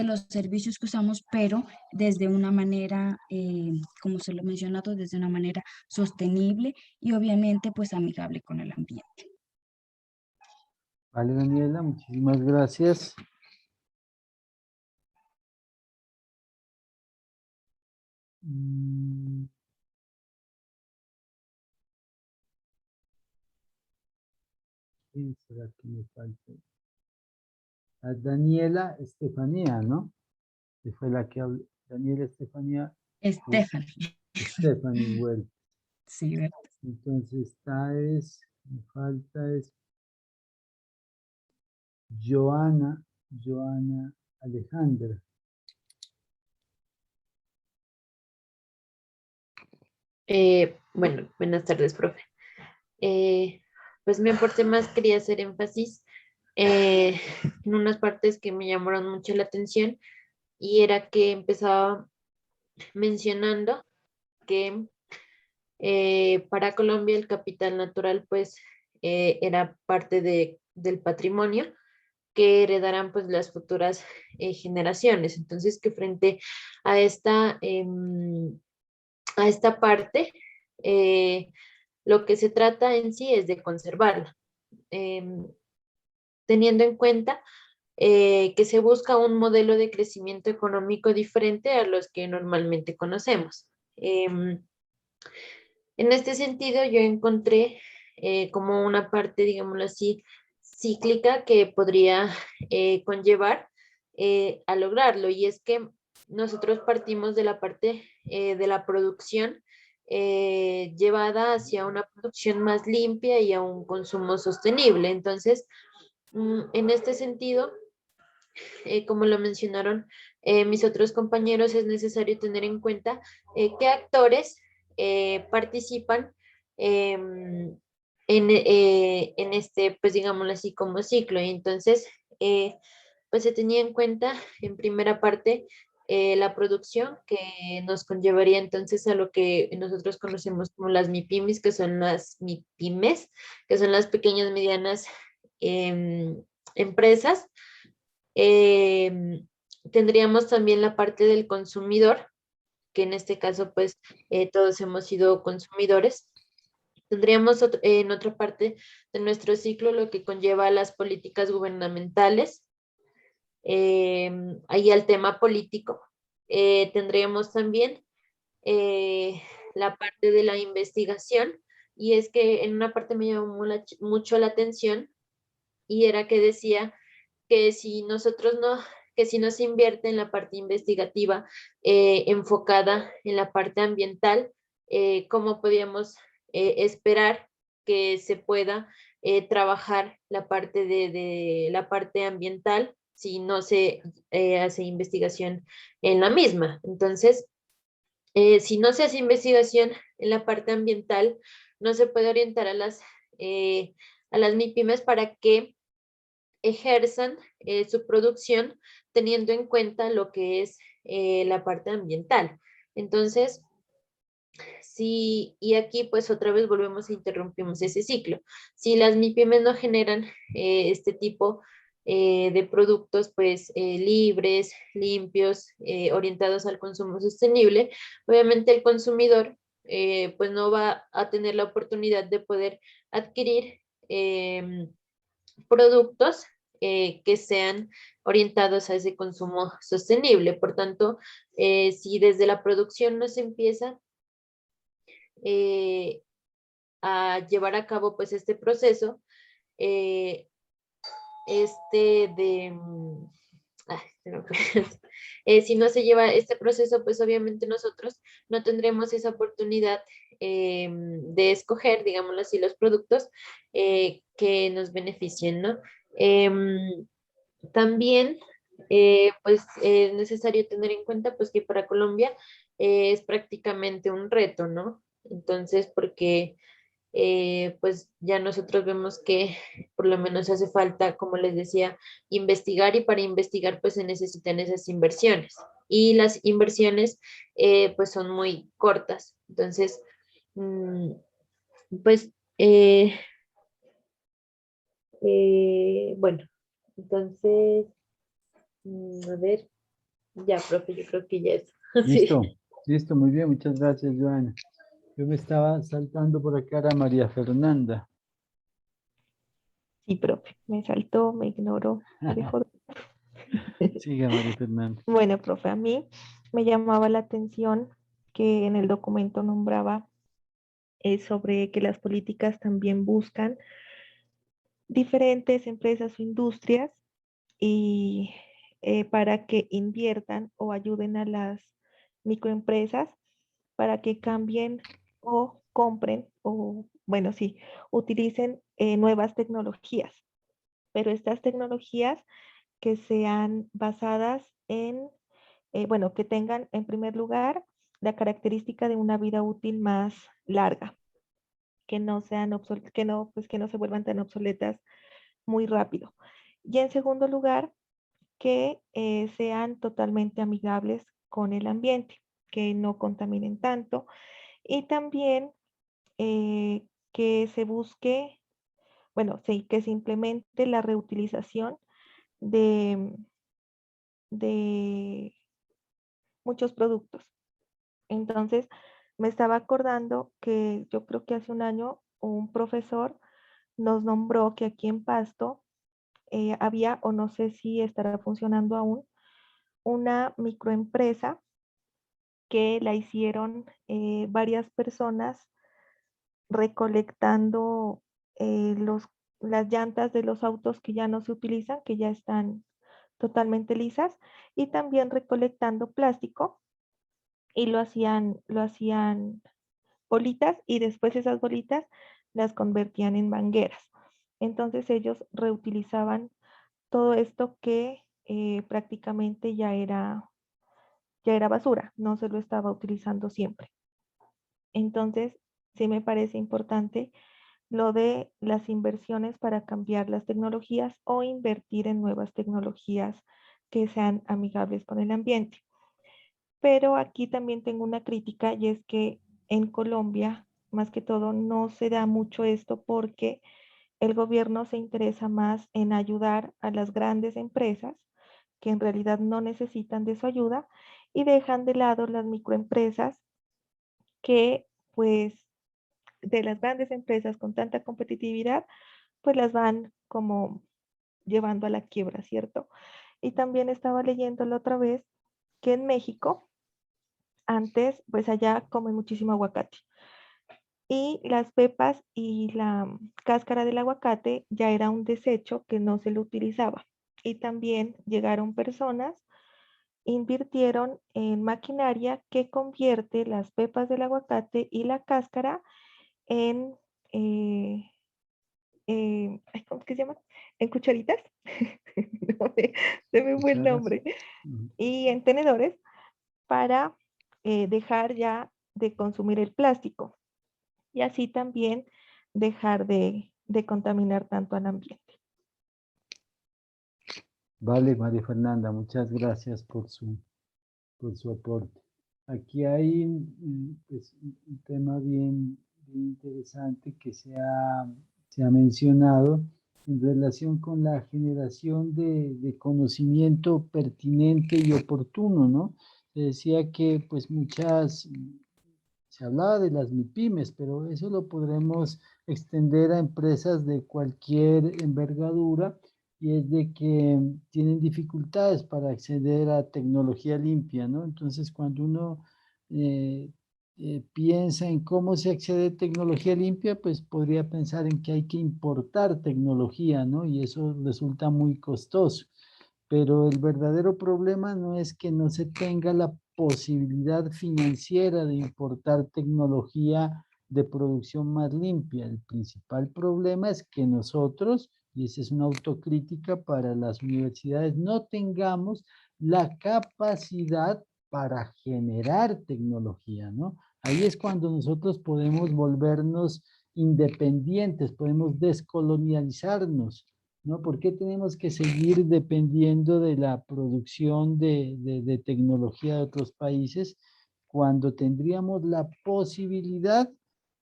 los servicios que usamos, pero desde una manera, como se lo he mencionado, desde una manera sostenible y obviamente pues amigable con el ambiente. Vale, Daniela, muchísimas gracias. ¿Quién será que me falta? A Daniela Estefanía, ¿no? Que fue la que habló. Daniela Estefanía. Stephanie, bueno. Sí, ¿verdad? Entonces me falta es Joana Alejandra. Bueno, buenas tardes, profe. Pues mi aporte más quería hacer énfasis en unas partes que me llamaron mucho la atención y era que empezaba mencionando que para Colombia el capital natural pues era parte del patrimonio que heredarán pues las futuras generaciones. Entonces que frente a a esta parte, lo que se trata en sí es de conservarla, teniendo en cuenta que se busca un modelo de crecimiento económico diferente a los que normalmente conocemos. En este sentido, yo encontré como una parte, digámoslo así, cíclica que podría conllevar a lograrlo, y es que nosotros partimos de la parte de la producción llevada hacia una producción más limpia y a un consumo sostenible. Entonces, en este sentido, como lo mencionaron mis otros compañeros, es necesario tener en cuenta qué actores participan en este, pues digámoslo así, como ciclo. Y entonces, pues se tenía en cuenta en primera parte la producción, que nos conllevaría entonces a lo que nosotros conocemos como las MIPIMES, que son las MIPIMES, que son las pequeñas, medianas empresas. Tendríamos también la parte del consumidor, que en este caso pues todos hemos sido consumidores. Tendríamos en otra parte de nuestro ciclo lo que conlleva las políticas gubernamentales, ahí al tema político. Tendríamos también la parte de la investigación, y es que en una parte me llamó mucho la atención, y era que decía que si nosotros no, que si no se invierte en la parte investigativa enfocada en la parte ambiental, ¿cómo podíamos esperar que se pueda trabajar la parte de la parte ambiental si no se hace investigación en la misma? Entonces, si no se hace investigación en la parte ambiental, no se puede orientar a las MIPIMES para que ejerzan su producción teniendo en cuenta lo que es la parte ambiental. Entonces, sí, y aquí pues otra vez volvemos e interrumpimos ese ciclo. Si las MIPIMES no generan este tipo de productos pues libres, limpios, orientados al consumo sostenible, obviamente el consumidor pues no va a tener la oportunidad de poder adquirir productos que sean orientados a ese consumo sostenible. Por tanto, si desde la producción no se empieza a llevar a cabo pues este proceso, eh, este de... si no se lleva este proceso, pues obviamente nosotros no tendremos esa oportunidad de escoger, digámoslo así, los productos que nos beneficien, ¿no? También, pues es necesario tener en cuenta pues que para Colombia es prácticamente un reto, ¿no? Entonces, porque pues ya nosotros vemos que por lo menos hace falta, como les decía, investigar, y para investigar pues se necesitan esas inversiones, y las inversiones pues son muy cortas. Entonces, pues bueno, entonces, a ver, ya, profe, yo creo que ya es. Listo, Sí. listo, muy bien, muchas gracias, Joana. Yo me estaba saltando por acá a María Fernanda. Sí, profe, me saltó, me ignoró, me dejó. Sigue, María Fernanda. Bueno, profe, a mí me llamaba la atención que en el documento nombraba sobre que las políticas también buscan diferentes empresas o industrias y para que inviertan o ayuden a las microempresas para que cambien o compren o, bueno, sí, utilicen nuevas tecnologías, pero estas tecnologías que sean basadas en, bueno, que tengan en primer lugar la característica de una vida útil más larga, que no sean que no, pues que no se vuelvan tan obsoletas muy rápido. Y en segundo lugar, que sean totalmente amigables con el ambiente, que no contaminen tanto, y también que se busque, bueno, sí, que se implemente la reutilización de, de muchos productos. Entonces, me estaba acordando que yo creo que hace un año un profesor nos nombró que aquí en Pasto había, o no sé si estará funcionando aún, una microempresa que la hicieron varias personas recolectando las llantas de los autos que ya no se utilizan, que ya están totalmente lisas, y también recolectando plástico, y lo hacían bolitas, y después esas bolitas las convertían en mangueras. Entonces ellos reutilizaban todo esto que prácticamente ya era basura, no se lo estaba utilizando siempre. Entonces, sí me parece importante lo de las inversiones para cambiar las tecnologías o invertir en nuevas tecnologías que sean amigables con el ambiente. Pero aquí también tengo una crítica, y es que en Colombia, más que todo, no se da mucho esto porque el gobierno se interesa más en ayudar a las grandes empresas que en realidad no necesitan de su ayuda, y dejan de lado las microempresas que, pues, de las grandes empresas con tanta competitividad, pues las van como llevando a la quiebra, ¿cierto? Y también estaba leyendo la otra vez que en México, antes, pues allá comen muchísimo aguacate. Y las pepas y la cáscara del aguacate ya era un desecho que no se lo utilizaba. Y también llegaron personas, invirtieron en maquinaria que convierte las pepas del aguacate y la cáscara en, eh, ay, ¿cómo es que se llama? En cucharitas. No se me fue el Cucharas. nombre. Ujú. Y en tenedores para dejar ya de consumir el plástico, y así también dejar de contaminar tanto al ambiente. Vale, María Fernanda, muchas gracias por su aporte. Aquí hay pues, un tema bien interesante que se ha mencionado en relación con la generación de conocimiento pertinente y oportuno, ¿no? Se decía que pues se hablaba de las MIPIMES, pero eso lo podremos extender a empresas de cualquier envergadura, y es de que tienen dificultades para acceder a tecnología limpia, ¿no? Entonces, cuando uno eh, piensa en cómo se accede a tecnología limpia, pues podría pensar en que hay que importar tecnología, ¿no? Y eso resulta muy costoso. Pero el verdadero problema no es que no se tenga la posibilidad financiera de importar tecnología de producción más limpia. El principal problema es que nosotros, y esa es una autocrítica para las universidades, no tengamos la capacidad para generar tecnología, ¿no? Ahí es cuando nosotros podemos volvernos independientes, podemos descolonializarnos, ¿no? ¿Por qué tenemos que seguir dependiendo de la producción de tecnología de otros países cuando tendríamos la posibilidad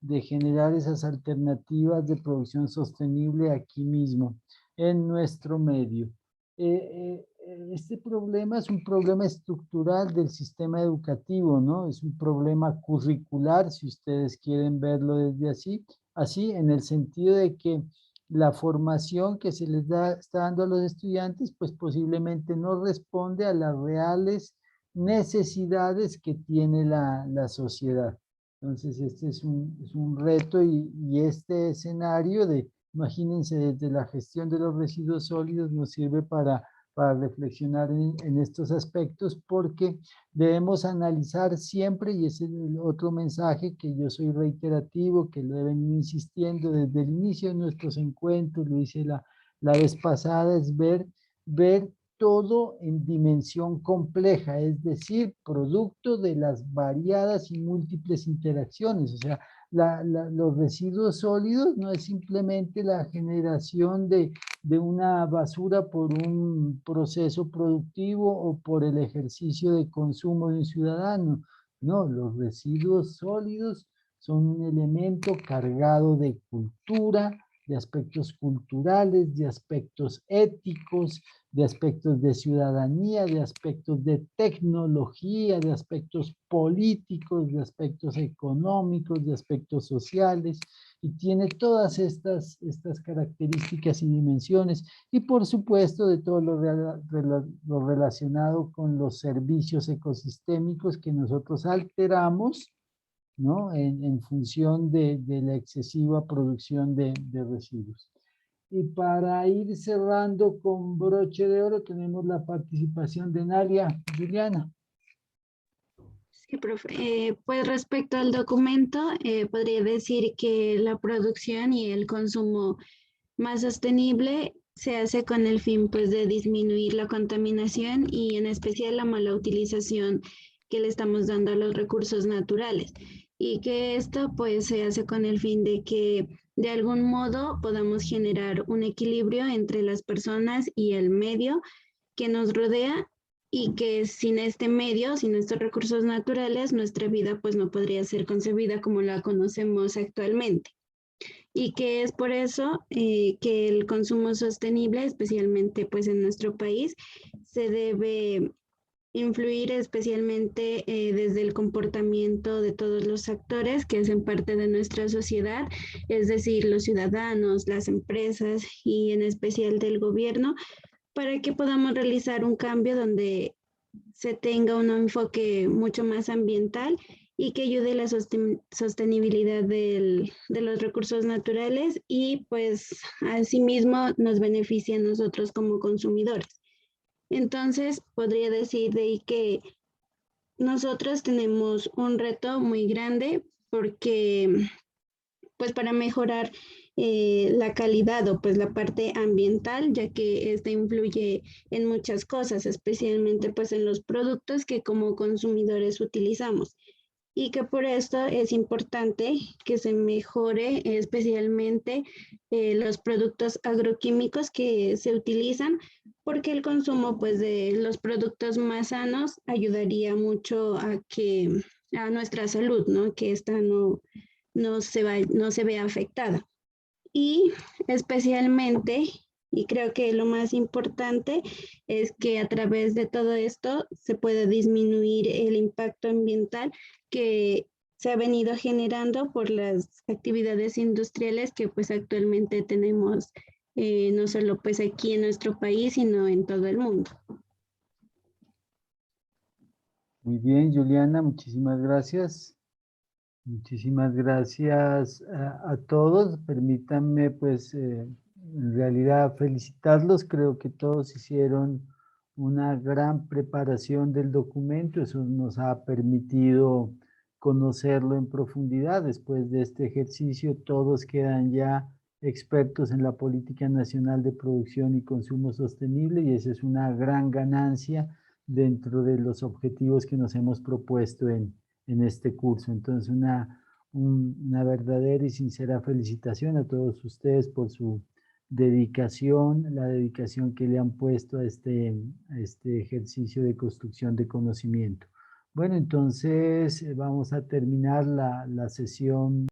de generar esas alternativas de producción sostenible aquí mismo, en nuestro medio? Este problema es un problema estructural del sistema educativo, ¿no? Es un problema curricular, si ustedes quieren verlo desde así en el sentido de que la formación que se les está dando a los estudiantes, pues posiblemente no responde a las reales necesidades que tiene la sociedad. Entonces, este es un reto, y este escenario imagínense, desde la gestión de los residuos sólidos nos sirve para reflexionar en estos aspectos, porque debemos analizar siempre, y ese es el otro mensaje que yo soy reiterativo, que lo he venido insistiendo desde el inicio de nuestros encuentros, lo hice la vez pasada, es ver todo en dimensión compleja, es decir, producto de las variadas y múltiples interacciones. O sea, los residuos sólidos no es simplemente la generación de una basura por un proceso productivo o por el ejercicio de consumo de un ciudadano. No, los residuos sólidos son un elemento cargado de cultura, de aspectos culturales, de aspectos éticos, de aspectos de ciudadanía, de aspectos de tecnología, de aspectos políticos, de aspectos económicos, de aspectos sociales, y tiene todas estas características y dimensiones, y por supuesto de todo lo relacionado con los servicios ecosistémicos que nosotros alteramos, ¿no? En función de la excesiva producción de residuos. Y para ir cerrando con broche de oro, tenemos la participación de Nalia. Juliana. Sí, profe. Pues respecto al documento, podría decir que la producción y el consumo más sostenible se hace con el fin pues de disminuir la contaminación y en especial la mala utilización que le estamos dando a los recursos naturales, y que esto pues se hace con el fin de que de algún modo podamos generar un equilibrio entre las personas y el medio que nos rodea, y que sin este medio, sin estos recursos naturales, nuestra vida pues no podría ser concebida como la conocemos actualmente. Y que es por eso que el consumo sostenible, especialmente pues en nuestro país, se debe influir especialmente desde el comportamiento de todos los actores que hacen parte de nuestra sociedad, es decir, los ciudadanos, las empresas y en especial del gobierno, para que podamos realizar un cambio donde se tenga un enfoque mucho más ambiental y que ayude a la sostenibilidad de los recursos naturales, y pues asimismo nos beneficia a nosotros como consumidores. Entonces, podría decir de ahí que nosotros tenemos un reto muy grande porque, pues, para mejorar la calidad o pues la parte ambiental, ya que esta influye en muchas cosas, especialmente pues en los productos que como consumidores utilizamos. Y que por esto es importante que se mejore especialmente los productos agroquímicos que se utilizan, porque el consumo pues de los productos más sanos ayudaría mucho a nuestra salud, ¿no? Que esta no se vea afectada. Y especialmente, y creo que lo más importante es que a través de todo esto se puede disminuir el impacto ambiental que se ha venido generando por las actividades industriales que pues actualmente tenemos, no solo pues aquí en nuestro país, sino en todo el mundo. Muy bien, Juliana, muchísimas gracias. Muchísimas gracias a todos. Permítanme, pues, en realidad felicitarlos. Creo que todos hicieron una gran preparación del documento. Eso nos ha permitido conocerlo en profundidad. Después de este ejercicio, todos quedan ya expertos en la Política Nacional de Producción y Consumo Sostenible, y esa es una gran ganancia dentro de los objetivos que nos hemos propuesto en este curso. Entonces, una verdadera y sincera felicitación a todos ustedes por su dedicación, la dedicación que le han puesto a este ejercicio de construcción de conocimiento. Bueno, entonces vamos a terminar la sesión.